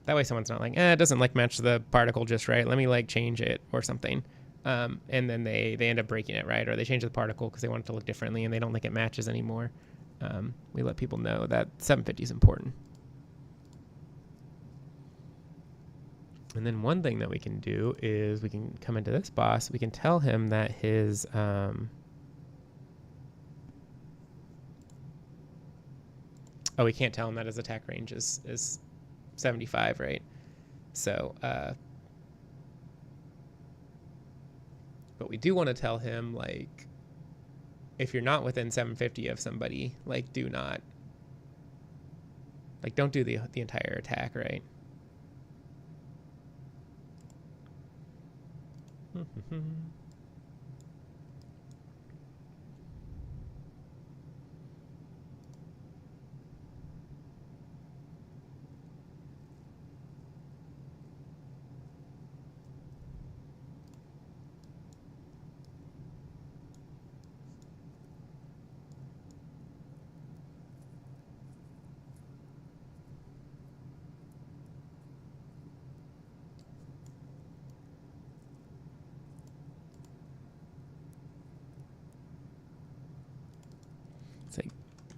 That way someone's not like, it doesn't like match the particle just right. Let me like change it or something. And then they end up breaking it, right? Or they change the particle because they want it to look differently and they don't think it matches anymore. We let people know that 750 is important. And then one thing that we can do is we can come into this boss. We can tell him that his we can't tell him that his attack range is 75, right? So, but we do want to tell him, like, if you're not within 750 of somebody, like, do not, like, don't do the entire attack, right? It's like,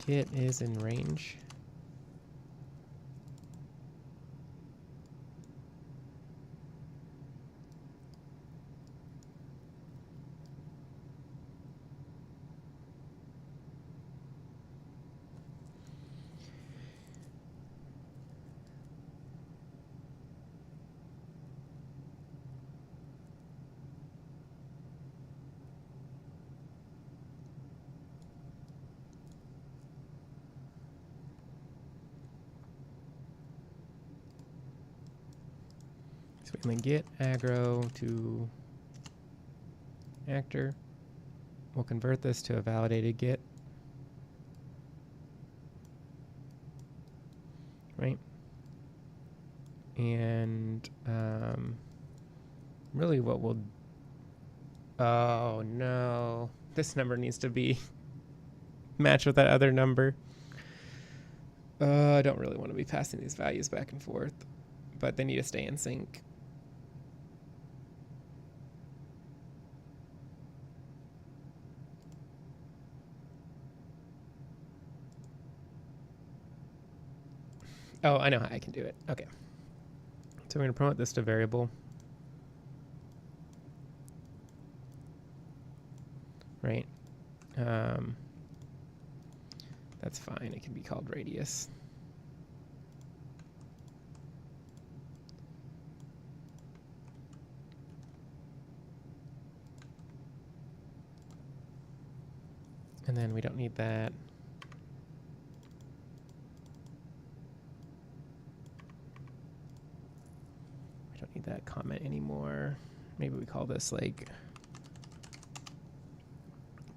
Git is in range. So we can then get aggro to actor. We'll convert this to a validated get. Right? And really what we'll... Oh, no. This number needs to be matched with that other number. I don't really want to be passing these values back and forth, but they need to stay in sync. Oh, I know how I can do it. Okay. So we're going to promote this to variable. Right. That's fine. It can be called radius. And then we don't need that. We don't need that comment anymore. Maybe we call this like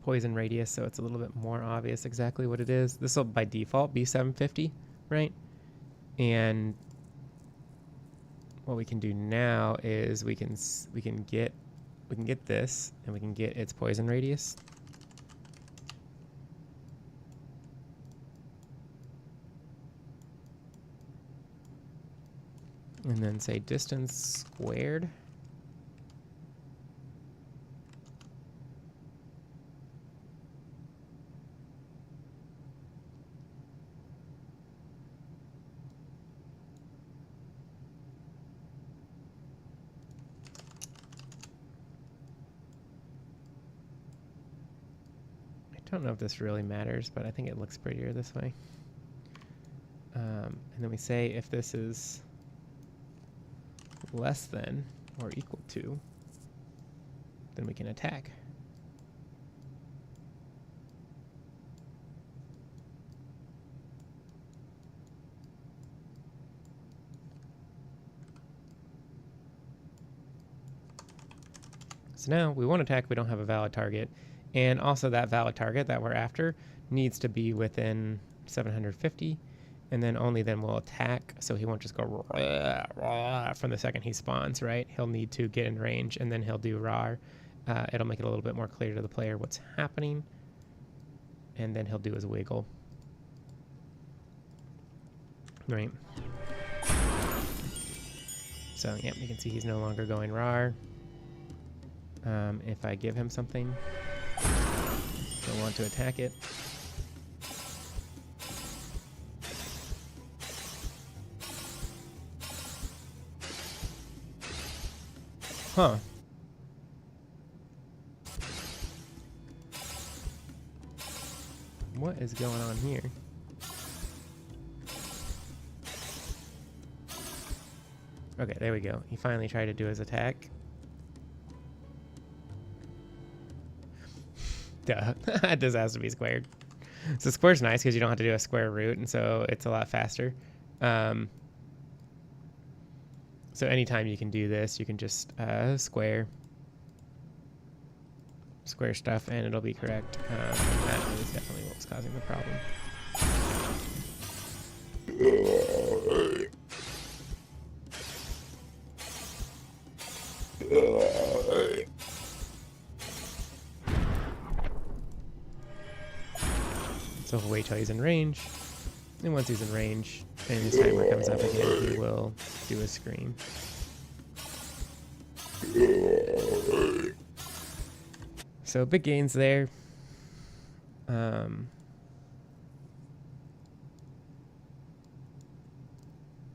poison radius, so it's a little bit more obvious exactly what it is. This will by default be 750, right? And what we can do now is we can get this, and we can get its poison radius. And then say distance squared. I don't know if this really matters, but I think it looks prettier this way. And then we say if this is less than or equal to, then we can attack. So now we won't attack, we don't have a valid target. And also that valid target that we're after needs to be within 750, and then only then we'll attack, so he won't just go rah, rah, from the second he spawns, right? He'll need to get in range, and then he'll do RAR. It'll make it a little bit more clear to the player what's happening, and then he'll do his wiggle. Right. So, yeah, you can see he's no longer going RAR. If I give him something, he'll want to attack it. Huh. What is going on here? Okay, there we go. He finally tried to do his attack. Duh. That just has to be squared. So square's nice because you don't have to do a square root, and so it's a lot faster. So anytime you can do this, you can just square stuff, and it'll be correct. That is definitely what was causing the problem. So we'll wait till he's in range, and once he's in range and his timer comes up again, he will do a scream. So big gains there.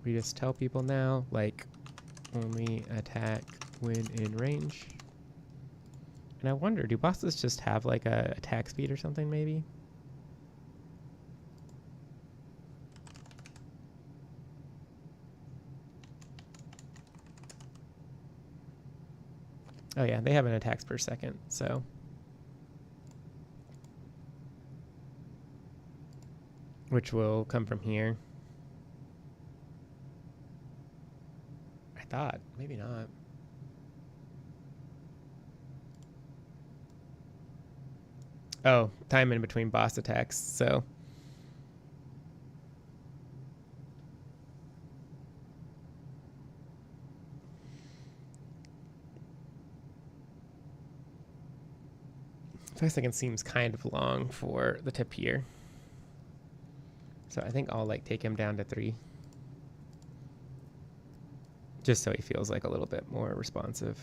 We just tell people now, like, only attack when in range. And I wonder, do bosses just have like a attack speed or something maybe? Oh yeah, they have an attacks per second, so. Which will come from here. I thought, maybe not. Oh, time in between boss attacks, so. First second seems kind of long for the tip here. So I think I'll like take him down to 3. Just so he feels like a little bit more responsive.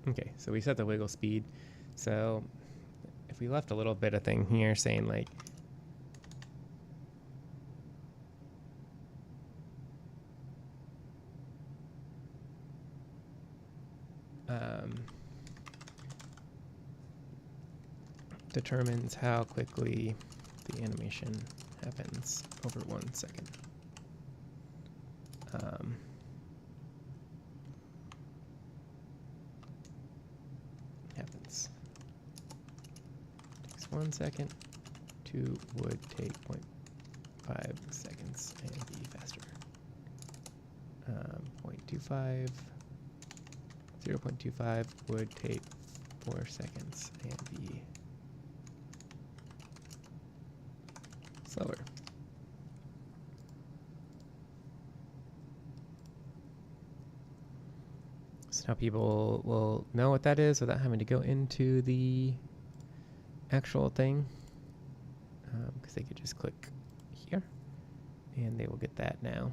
Okay, so we set the wiggle speed. So if we left a little bit of thing here saying like determines how quickly the animation happens over 1 second. Happens. Takes 1 second. 2 would take 0.5 seconds and be faster. 0.25. 0.25 would take 4 seconds and be slower. So now people will know what that is without having to go into the actual thing. Because because they could just click here, and they will get that now.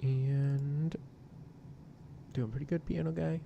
And doing pretty good, piano guy.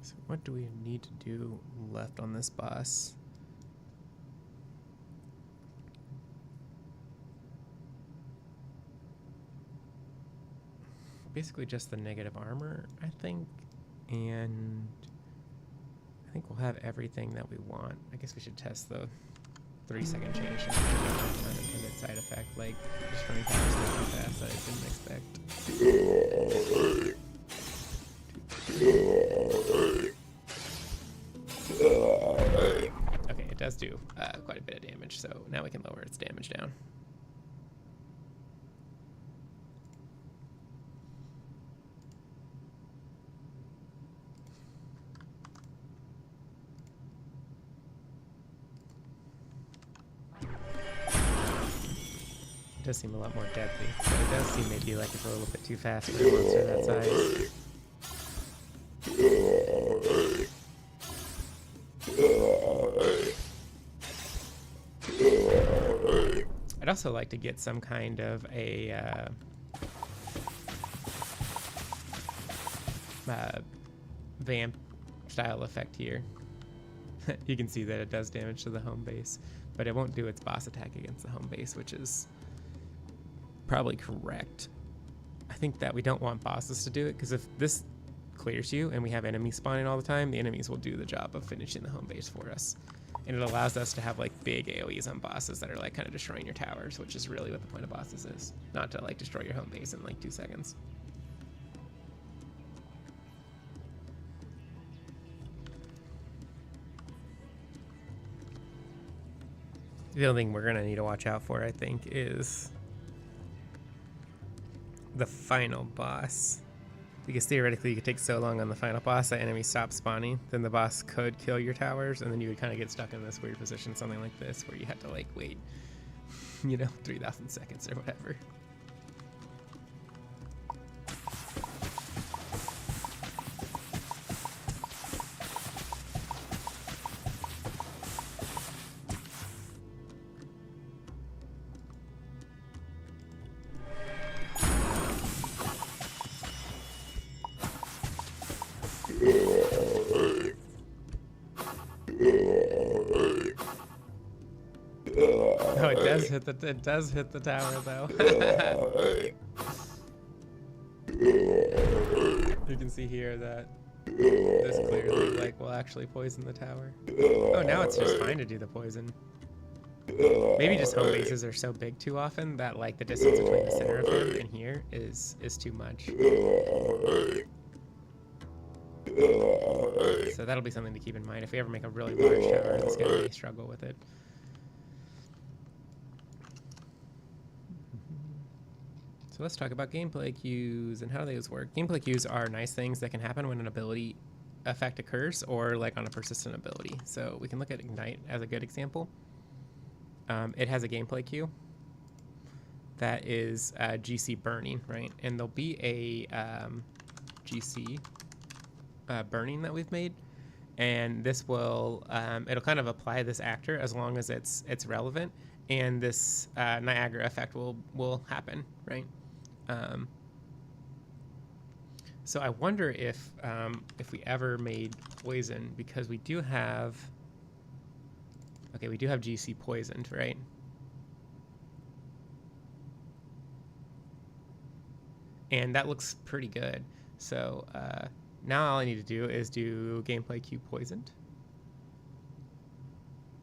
So what do we need to do left on this boss? Basically just the negative armor, I think, and I think we'll have everything that we want. I guess we should test the 3-second change to unintended side effect, like destroying towers too fast that I didn't expect. Okay, it does do quite a bit of damage, so now we can lower its damage down. It does seem a lot more deadly, but it does seem maybe like it's a little bit too fast for a monster that size. I'd also like to get some kind of a vamp style effect here. You can see that it does damage to the home base, but it won't do its boss attack against the home base, which is probably correct. I think that we don't want bosses to do it, because if this clears you and we have enemies spawning all the time, the enemies will do the job of finishing the home base for us. And it allows us to have like big AoEs on bosses that are like kind of destroying your towers, which is really what the point of bosses is. Not to like destroy your home base in like 2 seconds. The only thing we're gonna need to watch out for, I think, is the final boss. Because theoretically you could take so long on the final boss that enemies stop spawning, then the boss could kill your towers, and then you would kind of get stuck in this weird position, something like this, where you had to like wait, 3,000 seconds or whatever. Oh, it does hit the tower though. You can see here that this clearly like will actually poison the tower. Oh, now it's just fine to do the poison. Maybe just home bases are so big too often that like the distance between the center of him and here is too much. So that'll be something to keep in mind if we ever make a really large tower. This guy may struggle with it. So let's talk about gameplay cues and how those work. Gameplay cues are nice things that can happen when an ability effect occurs or like on a persistent ability. So we can look at Ignite as a good example. It has a gameplay cue that is GC burning, right? And there'll be a GC burning that we've made, and this will it'll kind of apply this actor as long as it's relevant, and this Niagara effect will happen, right? So I wonder if we ever made poison, because we do have GC poisoned, right? and that looks pretty good. So now all I need to do is do gameplay queue poisoned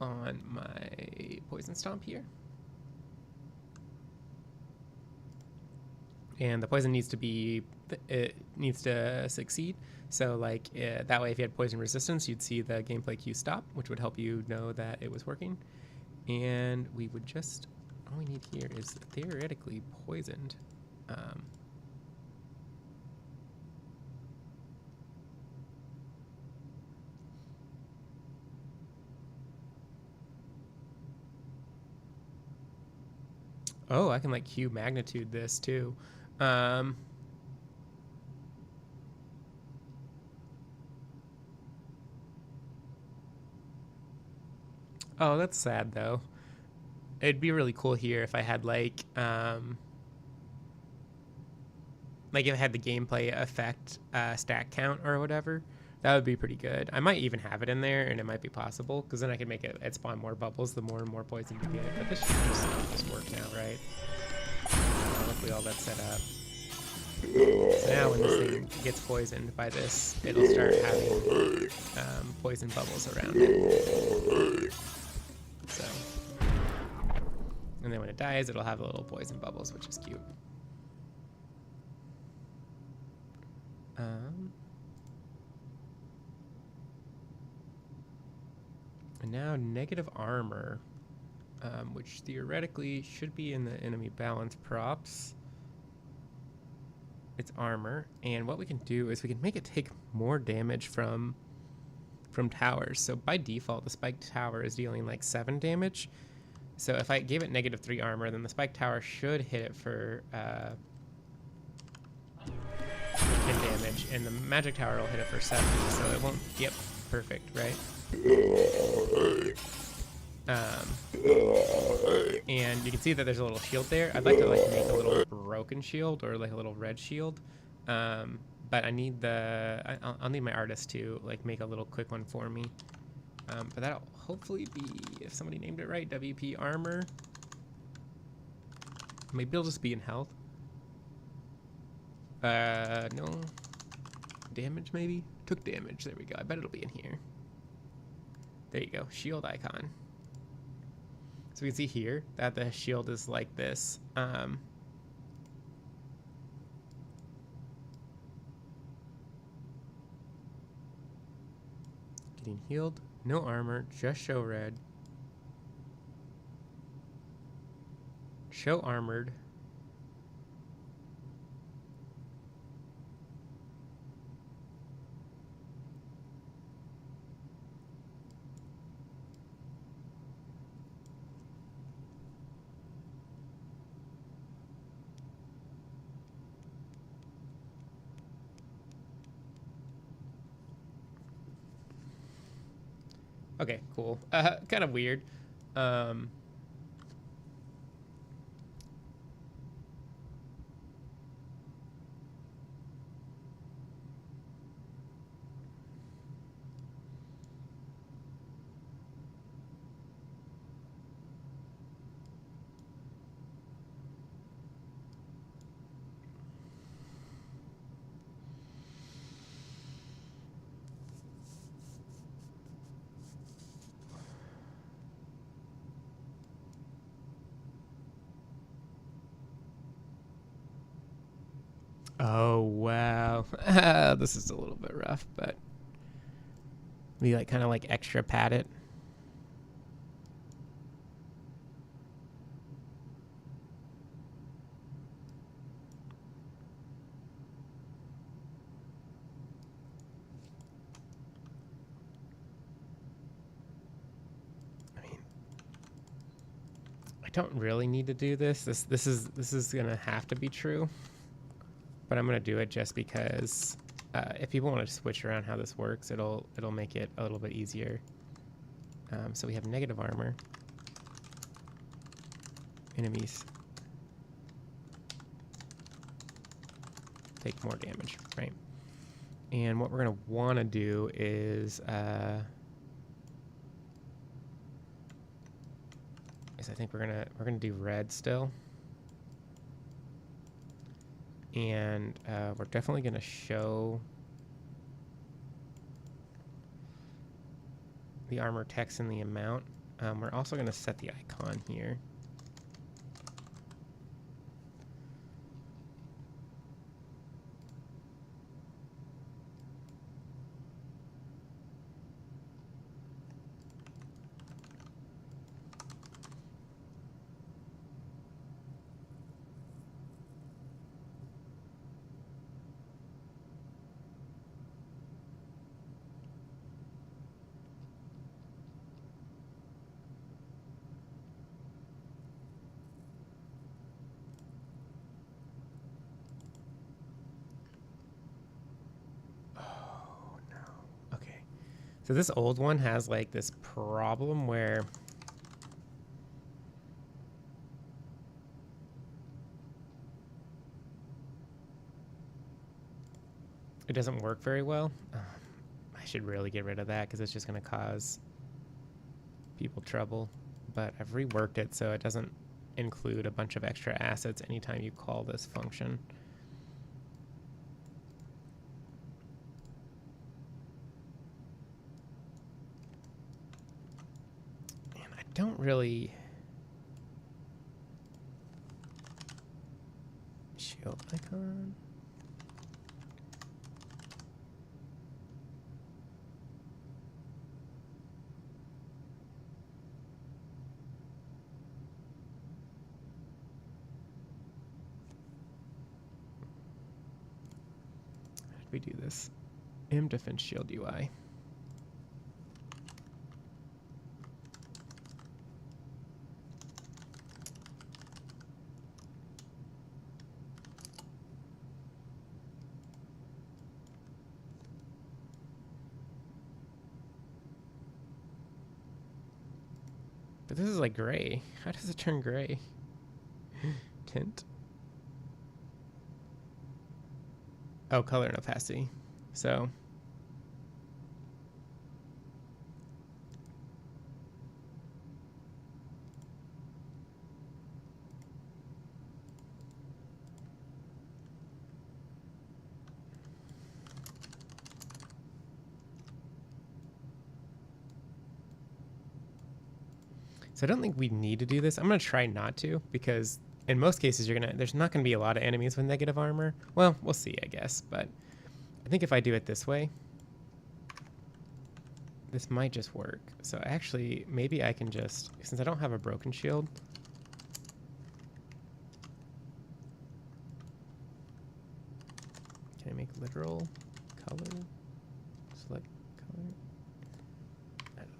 on my poison stomp here. And the poison needs to succeed. So like that way, if you had poison resistance, you'd see the gameplay queue stop, which would help you know that it was working. And we would just, all we need here is theoretically poisoned. Oh, I can like queue magnitude this too. Oh, that's sad though. It'd be really cool here if I had like if I had the gameplay affect stack count or whatever. That would be pretty good. I might even have it in there, and it might be possible, because then I can make it spawn more bubbles the more and more poison you get. But this should just work now, right? Hopefully all that's set up. So now when this thing gets poisoned by this, it'll start having poison bubbles around it. So, and then when it dies, it'll have little poison bubbles, which is cute. And now negative armor, which theoretically should be in the enemy balance props. It's armor, and what we can do is we can make it take more damage from towers. So by default, the spiked tower is dealing like 7 damage. So if I gave it -3 armor, then the spiked tower should hit it for 10 damage, and the magic tower will hit it for 7. So it won't. Yep, perfect, right? And you can see that there's a little shield there. I'd like to like make a little broken shield or like a little red shield, but I need I'll need my artist to like make a little quick one for me. But that'll hopefully be, if somebody named it right, WP armor. Maybe it'll just be in health. No damage, maybe took damage. There we go. I bet it'll be in here. There you go, shield icon. So we can see here that the shield is like this. Getting healed, no armor, just show red. Show armored. Okay, cool. Kind of weird. Oh, wow. This is a little bit rough, but we like kind of like extra pad it. I mean, I don't really need to do this. This is gonna have to be true. But I'm gonna do it just because if people want to switch around how this works, it'll make it a little bit easier. So we have negative armor. Enemies take more damage, right? And what we're gonna want to do is I think we're gonna do red still. And we're definitely going to show the armor text and the amount. We're also going to set the icon here. So this old one has like this problem where it doesn't work very well. I should really get rid of that because it's just going to cause people trouble. But I've reworked it so it doesn't include a bunch of extra assets anytime you call this function. Don't really shield icon. How did we do this? M defense shield UI. But this is like gray. How does it turn gray? Tint. Oh, color and opacity. So I don't think we need to do this. I'm going to try not to because in most cases there's not going to be a lot of enemies with negative armor. Well, we'll see, I guess. But I think if I do it this way, this might just work. So actually, maybe I can just, since I don't have a broken shield, can I make literal color? Select color. I don't know.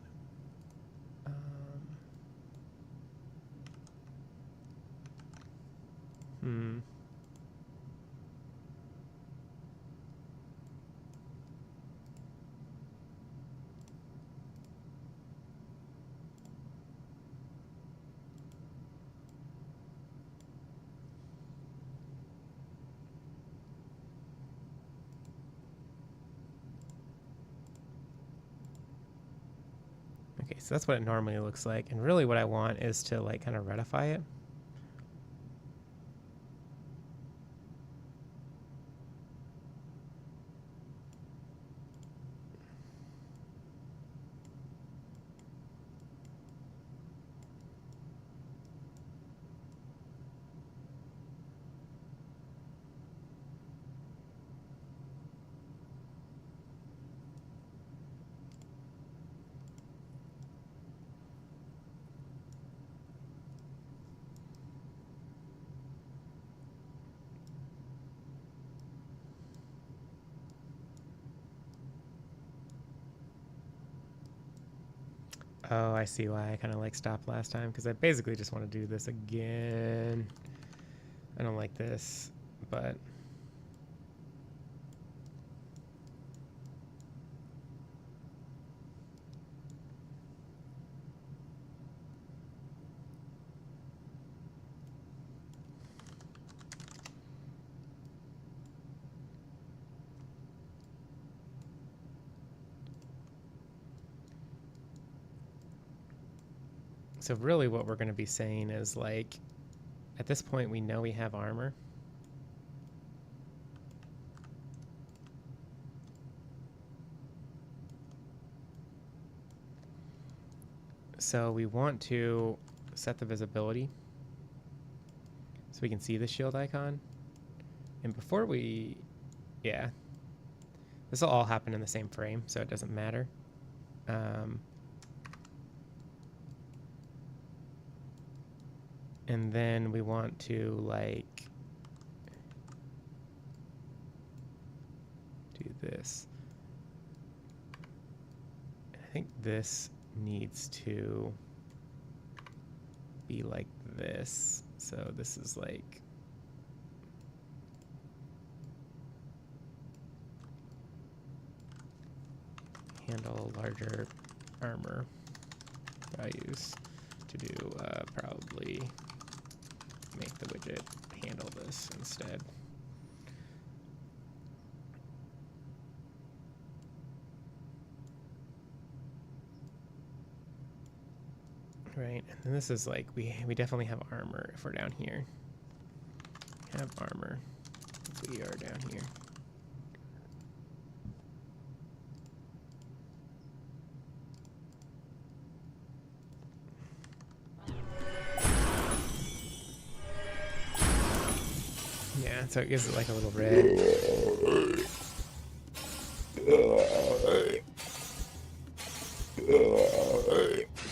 Okay, so that's what it normally looks like. And really what I want is to like kind of retify it. Oh, I see why I kind of like stopped last time, because I basically just want to do this again. I don't like this, but so really what we're going to be saying is like, at this point we know we have armor. So we want to set the visibility so we can see the shield icon. And before we, yeah, this will all happen in the same frame, so it doesn't matter. And then we want to like do this. I think this needs to be like this. So this is like handle larger armor values to do probably make the widget handle this instead. Right, and then this is like, we definitely have armor if we're down here. Have armor if we are down here. Yeah, so it gives it like a little red.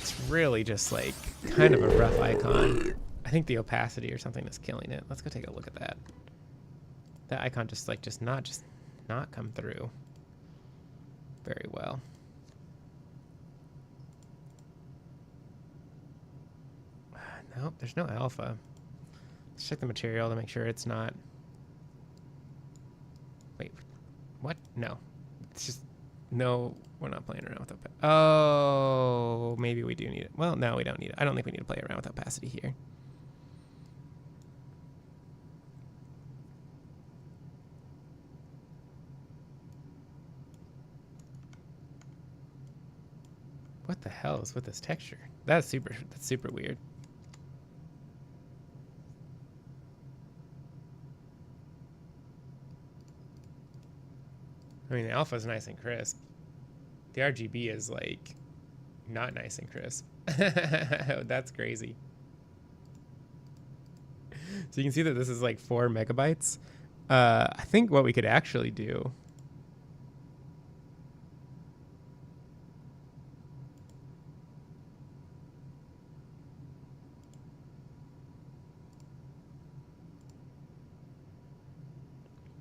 It's really just like kind of a rough icon. I think the opacity or something is killing it. Let's go take a look at that. That icon just not come through very well. Nope, there's no alpha. Let's check the material to make sure it's not. Wait, what? No, it's just no. We're not playing around with opacity. Oh, maybe we do need it. Well, no, we don't need it. I don't think we need to play around with opacity here. What the hell is with this texture? That's super weird. I mean, the alpha is nice and crisp. The RGB is like not nice and crisp. That's crazy. So you can see that this is like 4 megabytes. I think what we could actually do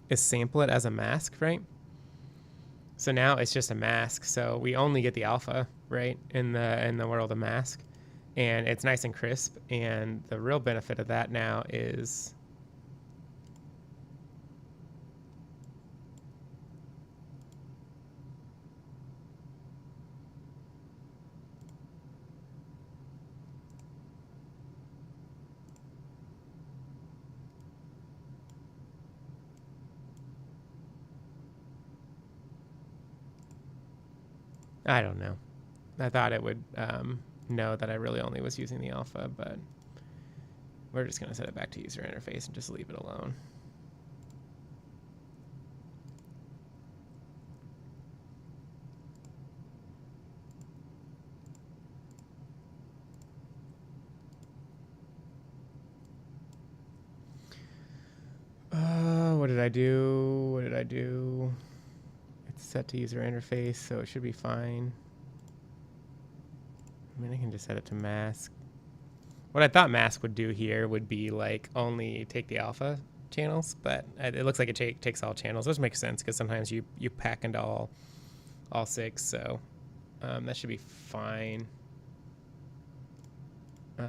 is sample it as a mask, right? So now it's just a mask. So we only get the alpha, right, in the world of mask, and it's nice and crisp. And the real benefit of that now is I don't know. I thought it would know that I really only was using the alpha, but we're just going to set it back to user interface and just leave it alone. What did I do? What did I do? It's set to user interface, so it should be fine. I mean, I can just set it to mask. What I thought mask would do here would be like only take the alpha channels, but it looks like it takes all channels, which makes sense because sometimes you pack into all 6, so that should be fine. I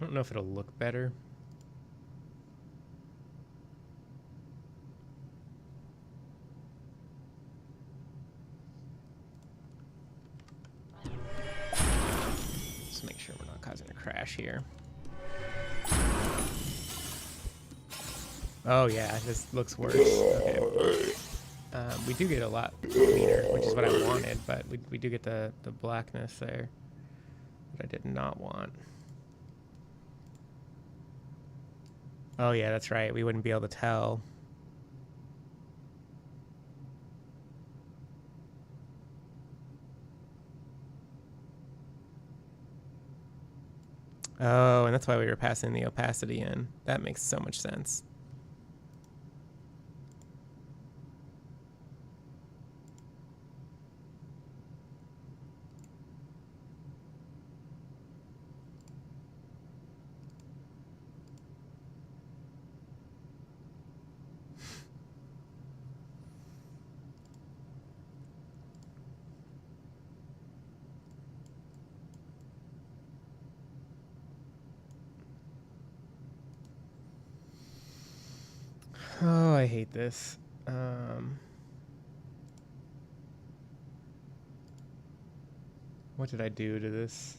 don't know if it'll look better. Just make sure we're not causing a crash here. Oh yeah, this looks worse. Okay. We do get a lot cleaner, which is what I wanted, but we do get the blackness there that I did not want. Oh yeah, that's right. We wouldn't be able to tell. Oh, and that's why we were passing the opacity in. That makes so much sense. Oh, I hate this. What did I do to this?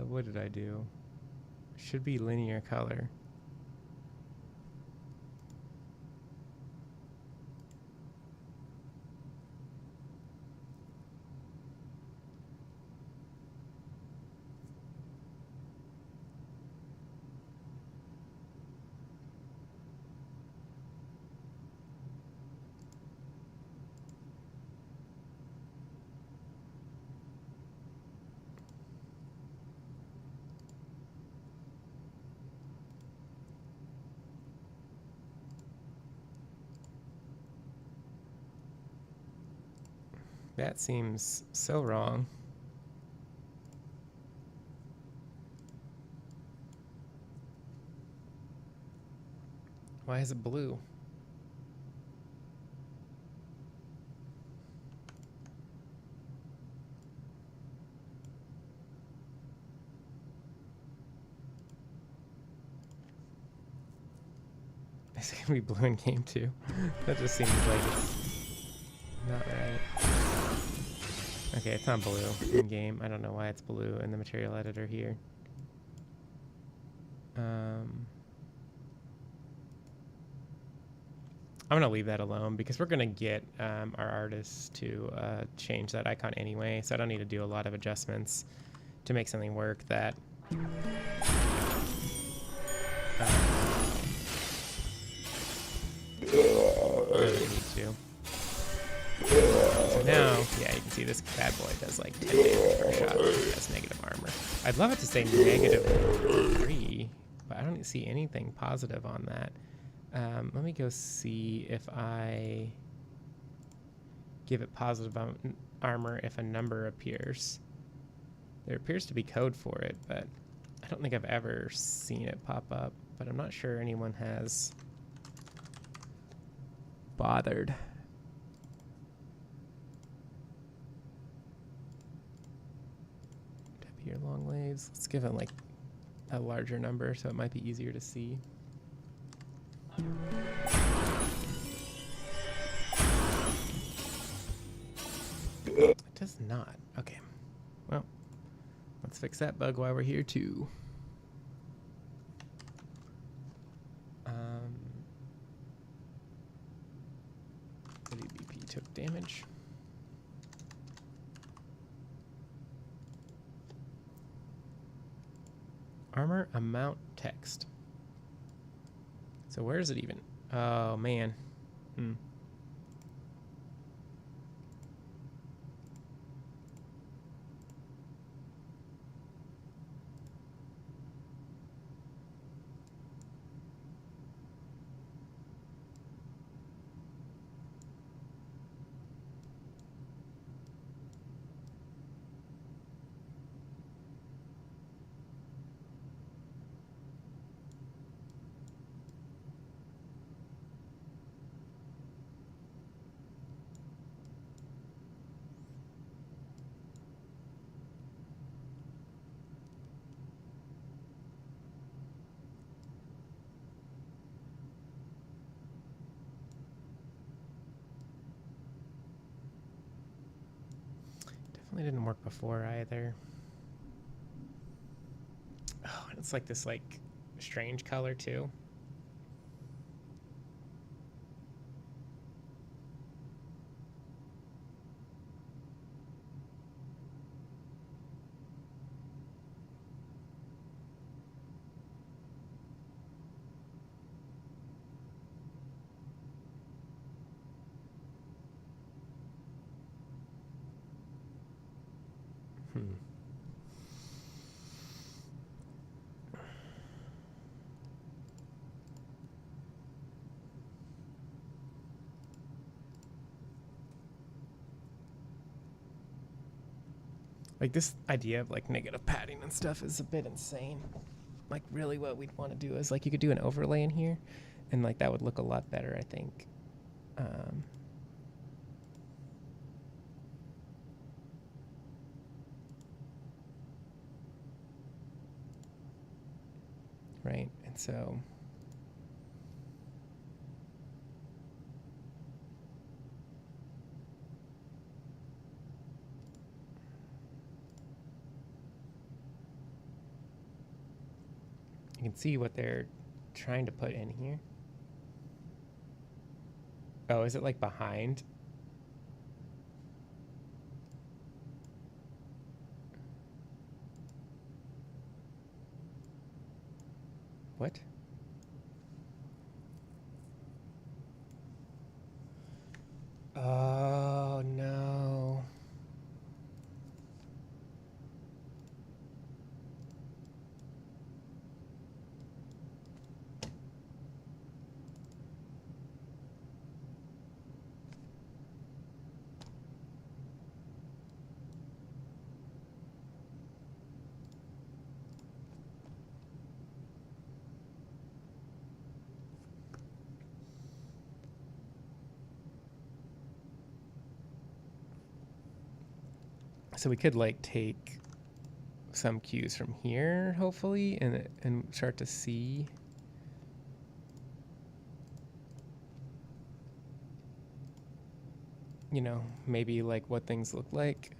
What did I do? Should be linear color. That seems so wrong. Why is it blue? Is it gonna be blue in game 2? That just seems like it's not right. Okay, it's not blue in game. I don't know why it's blue in the material editor here. I'm gonna leave that alone because we're gonna get our artists to change that icon anyway, so I don't need to do a lot of adjustments to make something work that really need to. So now, yeah, you can see this bad boy does like 10 damage per shot. It has negative armor. I'd love it to say -3, but I don't see anything positive on that. Let me go see if I give it positive armor if a number appears. There appears to be code for it, but I don't think I've ever seen it pop up, but I'm not sure anyone has bothered. Here, long leaves. Let's give it like a larger number so it might be easier to see. It does not. Okay. Well, let's fix that bug while we're here too. WBP took damage. Armor amount text. So where is it even? Oh man. Definitely didn't work before either. Oh, and it's like this like strange color too. Like, this idea of like negative padding and stuff is a bit insane. Like, really what we'd want to do is like you could do an overlay in here and like that would look a lot better, I think. Right, and so you can see what they're trying to put in here. Oh, is it like behind? What? Oh, no. So we could like take some cues from here, hopefully, and start to see. You know, maybe like what things look like.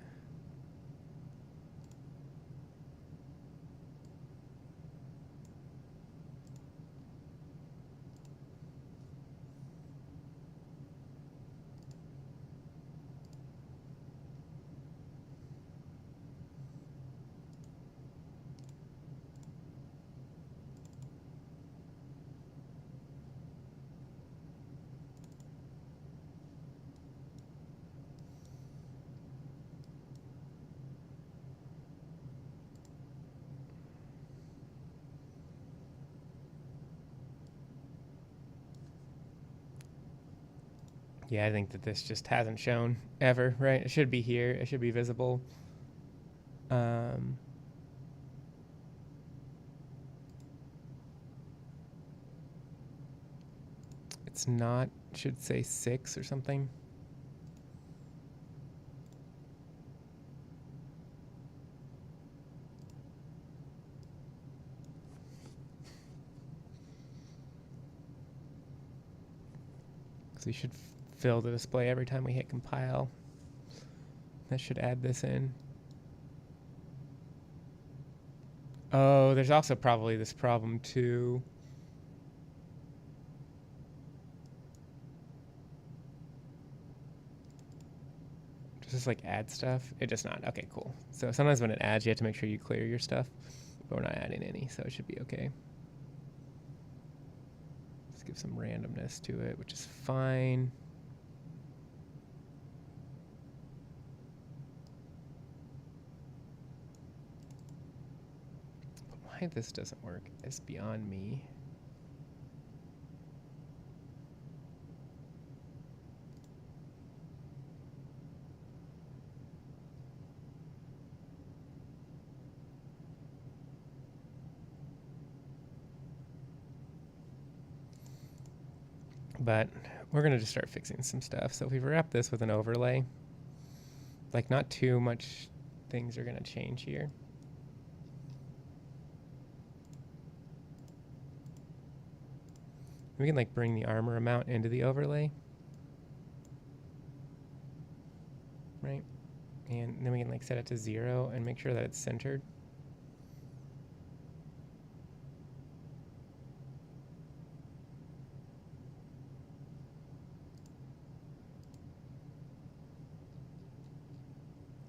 Yeah, I think that this just hasn't shown ever, right? It should be here. It should be visible. It's not. Should say 6 or something. So we should fill the display every time we hit compile. That should add this in. Oh, there's also probably this problem too. Does this like add stuff? It does not. Okay, cool. So sometimes when it adds, you have to make sure you clear your stuff, but we're not adding any, so it should be okay. Let's give some randomness to it, which is fine. But why this doesn't work is beyond me. But we're going to just start fixing some stuff. So if we wrap this with an overlay, like not too much things are going to change here. We can like bring the armor amount into the overlay. Right? And then we can like set it to 0 and make sure that it's centered.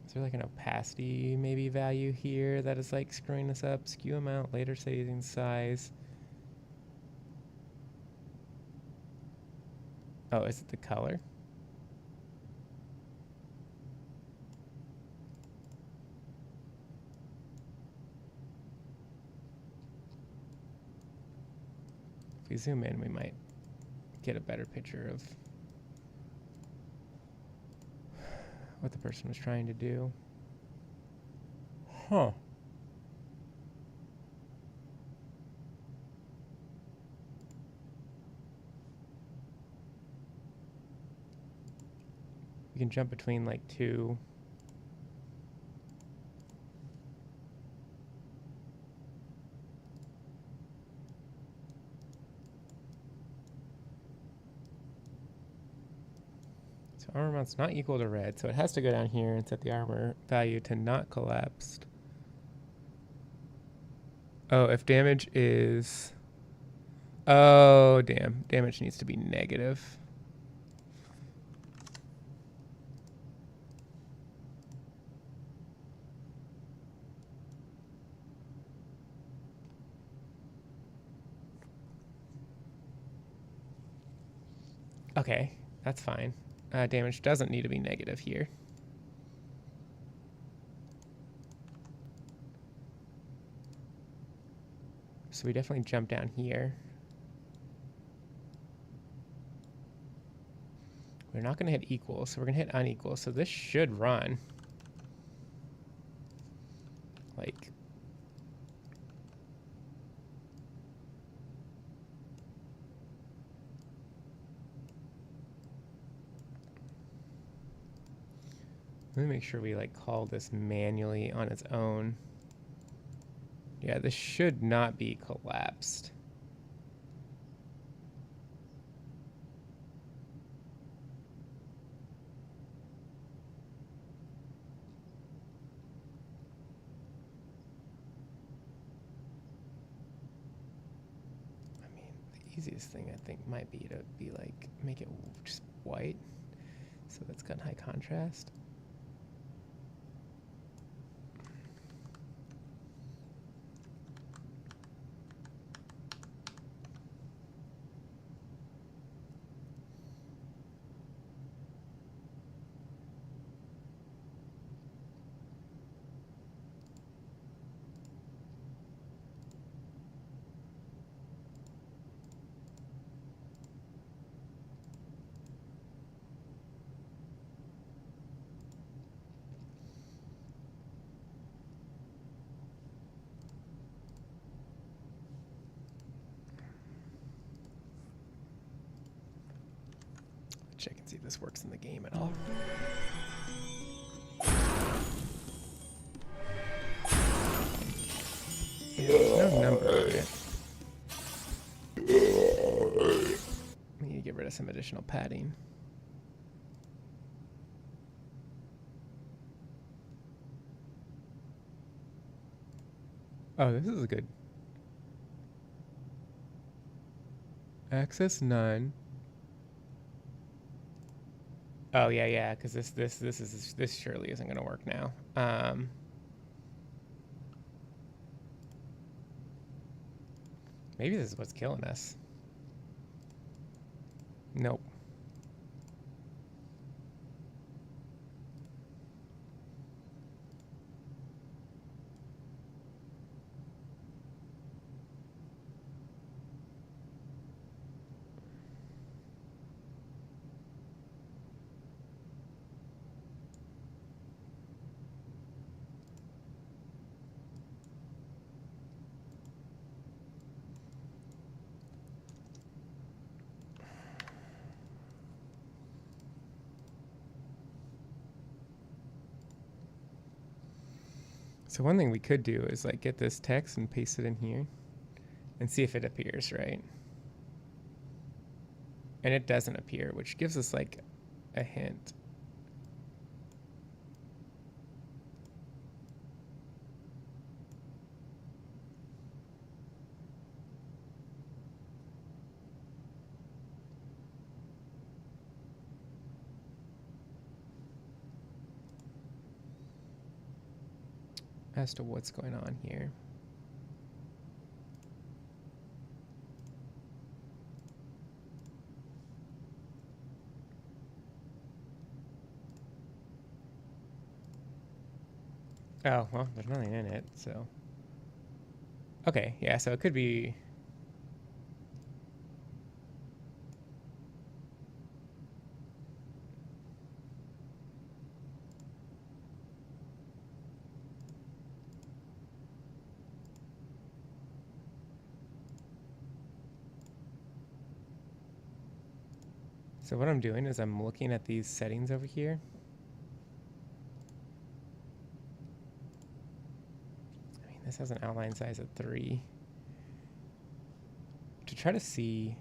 Is there like an opacity maybe value here that is like screwing us up? Skew amount, later saving size. Oh, is it the color? we zoom in, we might get a better picture of what the person was trying to do. Huh. You can jump between like two. So armor mount's not equal to red, so it has to go down here and set the armor value to not collapsed. Oh, if damage is... Oh, damn. Damage needs to be negative. Okay, that's fine. Damage doesn't need to be negative here. So we definitely jump down here. We're not going to hit equal, so we're going to hit unequal. So this should run. Like... Let me make sure we like call this manually on its own. Yeah, this should not be collapsed. I mean, the easiest thing I think might be to be like, make it just white. So that's got high contrast. Check and see if this works in the game at all. Yeah, there's no number on it. We need to get rid of some additional padding. Oh, this is good. Access none. Oh yeah, because this surely isn't gonna work now. Maybe this is what's killing us. Nope. So one thing we could do is like get this text and paste it in here and see if it appears, right? And it doesn't appear, which gives us like a hint. As to what's going on here. Oh, well, there's nothing in it, so. Okay, yeah, so it could be... So what I'm doing is I'm looking at these settings over here. I mean, this has an outline size of 3. To try to see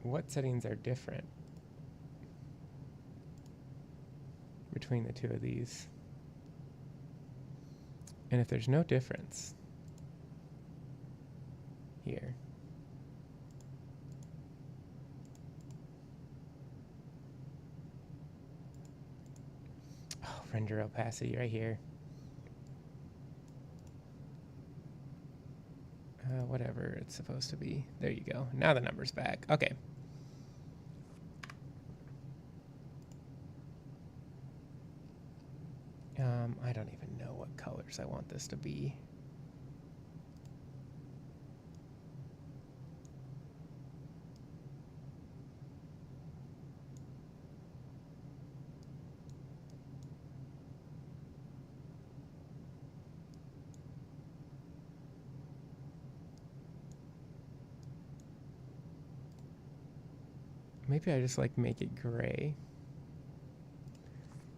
what settings are different between the two of these. And if there's no difference here, oh, render opacity right here. Whatever it's supposed to be. There you go. Now the number's back. Okay. I don't even know what colors I want this to be. Maybe I just like make it gray.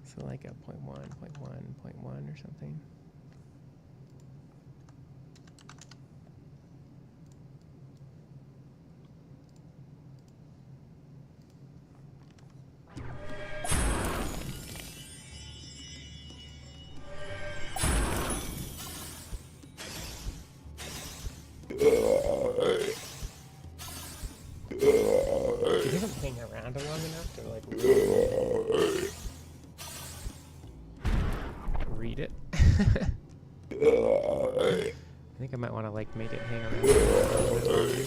So like a 0.1, 0.1, 0.1 or something. It doesn't hang around long enough to like read it. I think I might want to like make it hang around a little bit longer.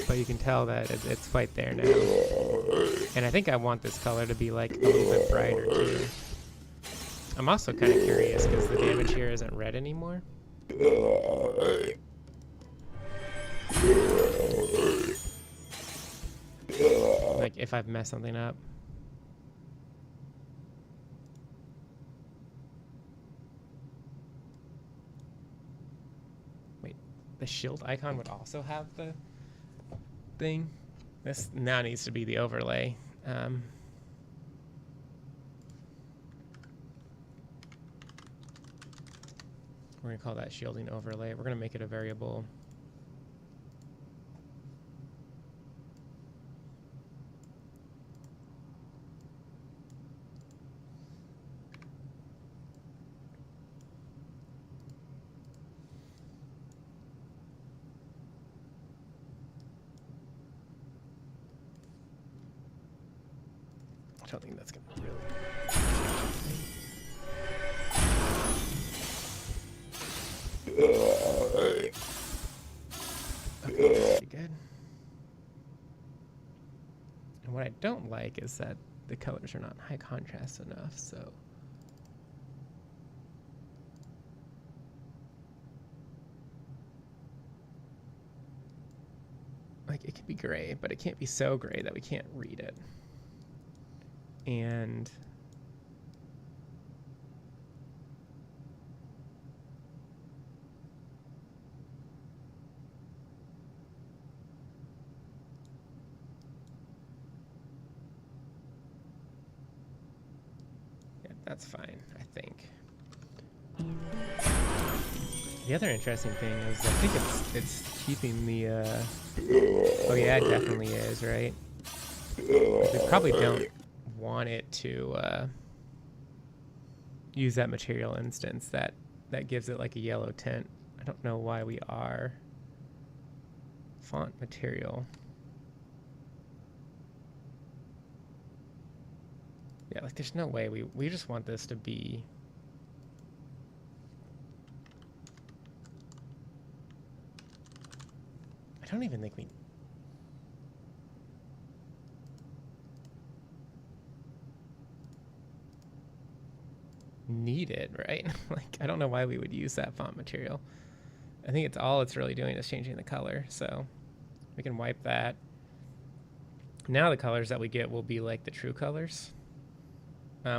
But you can tell that it's quite there now. And I think I want this color to be like a little bit brighter too. I'm also kind of curious because the damage here isn't red anymore. Like if I've messed something up. Wait, the shield icon would also have the thing? This now needs to be the overlay. We're gonna call that shielding overlay. We're gonna make it a variable. I don't think that's gonna really. Okay, pretty good. And what I don't like is that the colors are not high contrast enough, so. Like it can be gray, but it can't be so gray that we can't read it. And yeah, that's fine, I think. The other interesting thing is I think it's keeping the oh yeah, it definitely is, right? We probably don't want it to use that material instance that gives it like a yellow tint. I don't know why we are. Font material. Yeah, like there's no way we just want this to be I don't even think we need it, right? Like I don't know why we would use that font material. I think it's really doing is changing the color, so we can wipe that. Now the colors that we get will be like the true colors,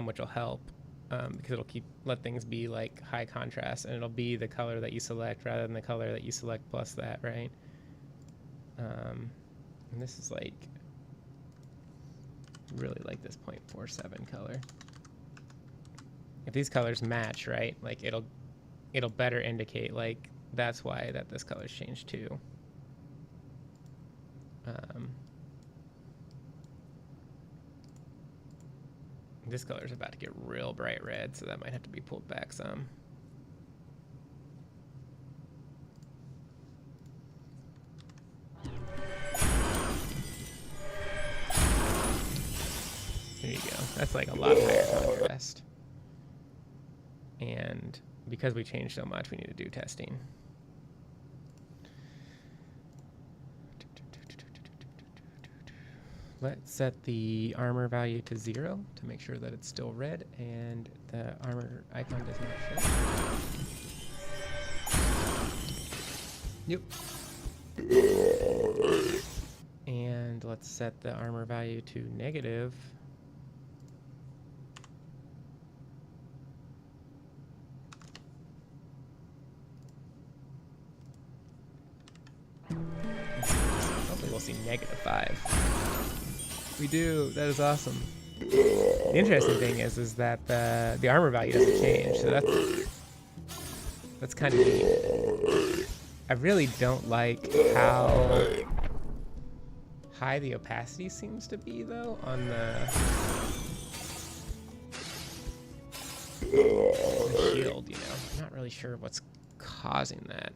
which will help because it'll let things be like high contrast, and it'll be the color that you select rather than the color that you select plus that, right? And this is like, really like this 0.47 color. If these colors match, right, like it'll better indicate like that's why that this color's changed too. This color's about to get real bright red, so that might have to be pulled back some. There you go. That's like a lot higher contrast. And because we changed so much, we need to do testing. Let's set the armor value to 0 to make sure that it's still red and the armor icon does not show. Yep. And let's set the armor value to negative. Hopefully we'll see -5. We do. That is awesome. The interesting thing is that the armor value doesn't change, so that's kind of neat. I really don't like how high the opacity seems to be, though, on the shield. You know, I'm not really sure what's causing that.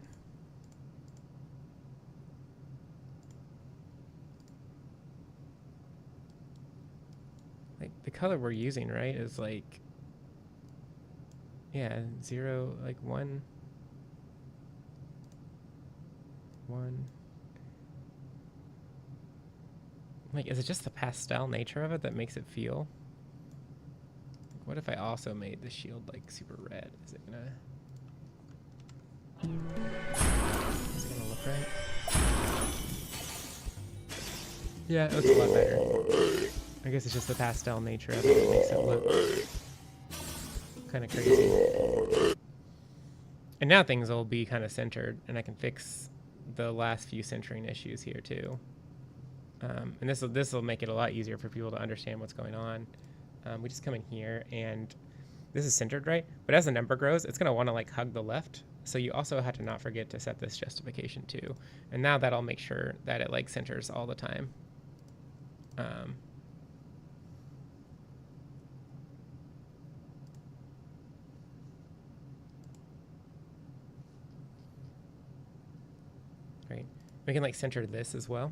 Like the color we're using, right, is like, yeah, 0, like 1. Like, is it just the pastel nature of it that makes it feel? Like, what if I also made the shield like super red? Is it gonna look right? Yeah, it looks a lot better. I guess it's just the pastel nature of it that makes it look kind of crazy. And now things will be kind of centered, and I can fix the last few centering issues here too. And this will make it a lot easier for people to understand what's going on. We just come in here, and this is centered, right? But as the number grows, it's going to want to like hug the left. So you also have to not forget to set this justification too. And now that'll make sure that it like centers all the time. Right. We can like center this as well.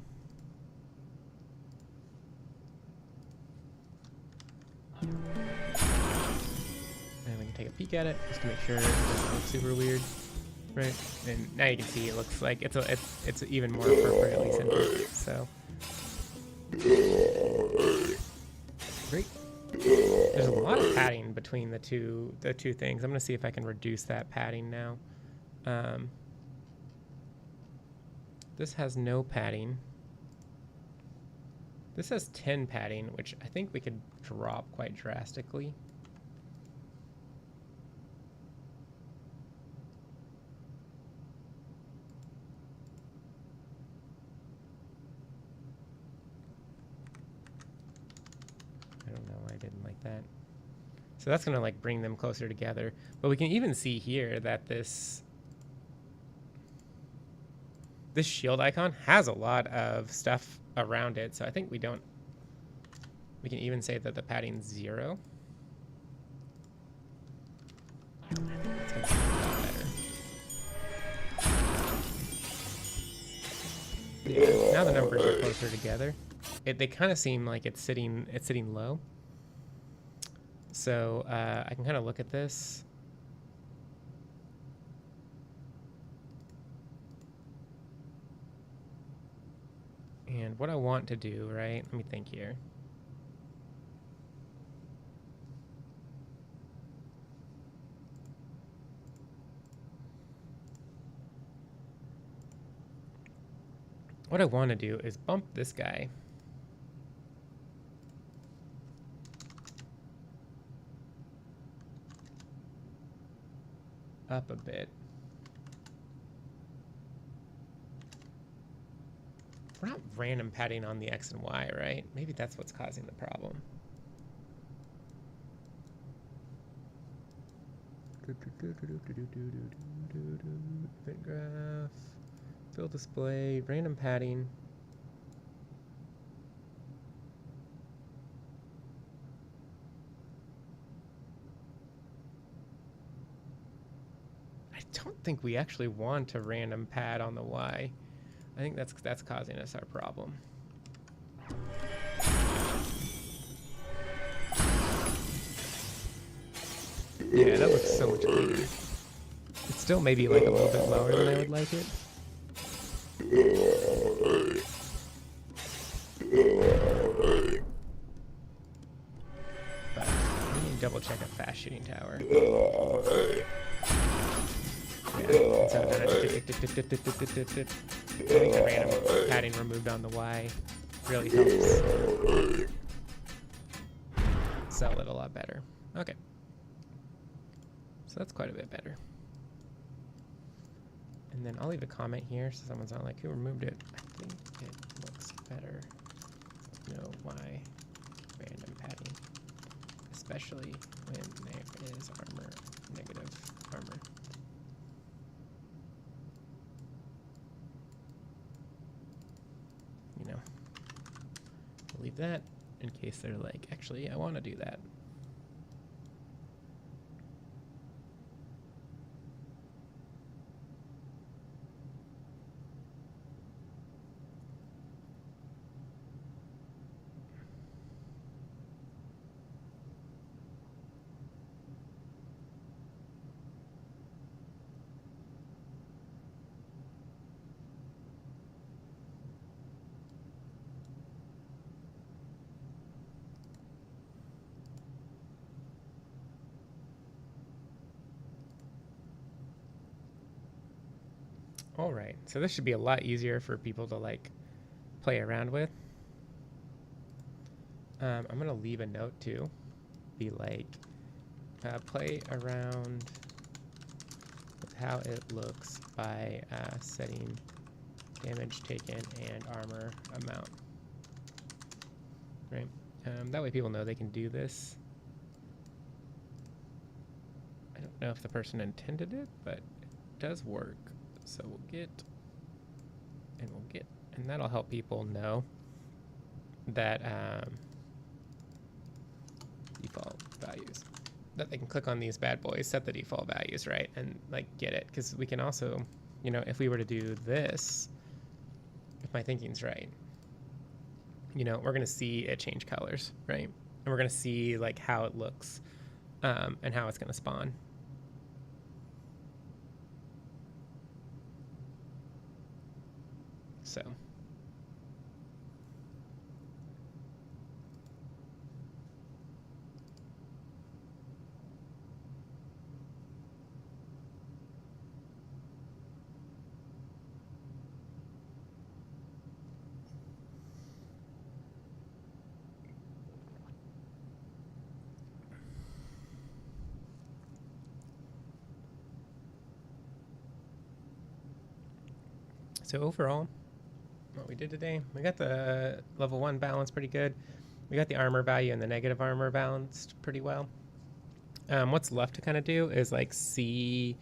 And we can take a peek at it just to make sure it doesn't look super weird, right? And now you can see it looks like it's even more appropriately centered. So great. There's a lot of padding between the two things. I'm gonna see if I can reduce that padding now. This has no padding. This has 10 padding, which I think we could drop quite drastically. I don't know why I didn't like that. So that's gonna like bring them closer together. But we can even see here that this shield icon has a lot of stuff around it, so I think we can even say that the padding's 0. That's gonna be a lot better. Yeah, now the numbers are closer together. They kind of seem like it's sitting low. So I can kind of look at this. And what I want to do, right? Let me think here. What I want to do is bump this guy up a bit. We're not random padding on the X and Y, right? Maybe that's what's causing the problem. Event graph, fill display, random padding. I don't think we actually want a random pad on the Y. I think that's causing us our problem. Yeah, that looks so much cleaner. It's still maybe like a little bit lower than I would like it. But let me double check a fast shooting tower. Yeah, so I think the random padding removed on the Y really helps sell it a lot better. Okay. So that's quite a bit better. And then I'll leave a comment here so someone's not like, who removed it? I think it looks better. No Y random padding, especially when there is armor, negative armor. You know, I'll leave that in case they're like, actually, I want to do that. All right, so this should be a lot easier for people to like play around with. I'm gonna leave a note too, be like, play around with how it looks by setting damage taken and armor amount. Right, that way people know they can do this. I don't know if the person intended it, but it does work. So we'll get, and that'll help people know that default values, that they can click on these bad boys, set the default values, right, and like get it. Because we can also, you know, if we were to do this, if my thinking's right, you know, we're gonna see it change colors, right, and we're gonna see like how it looks, and how it's gonna spawn. So overall, what we did today, we got the level 1 balance pretty good. We got the armor value and the negative armor balanced pretty well. What's left to kind of do is like see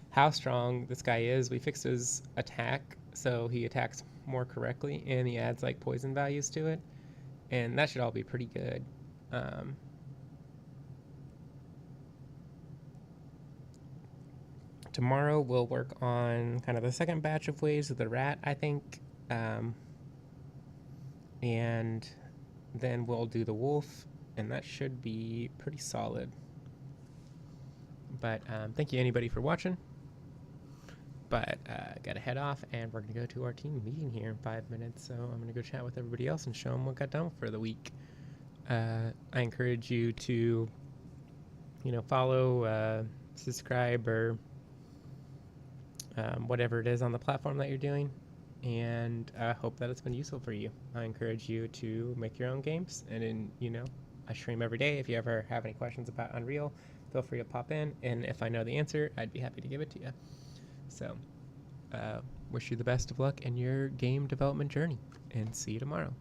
how strong this guy is. We fixed his attack so he attacks more correctly, and he adds like poison values to it, and that should all be pretty good. Tomorrow we'll work on kind of the second batch of waves of the rat, I think, and then we'll do the wolf, and that should be pretty solid. But thank you anybody for watching. But gotta head off, and we're gonna go to our team meeting here in 5 minutes. So I'm gonna go chat with everybody else and show them what got done for the week. I encourage you to, you know, follow, subscribe, or whatever it is on the platform that you're doing, and I hope that it's been useful for you. I encourage you to make your own games, and you know, I stream every day. If you ever have any questions about Unreal, feel free to pop in, and if I know the answer, I'd be happy to give it to you. So Wish you the best of luck in your game development journey, and see you tomorrow.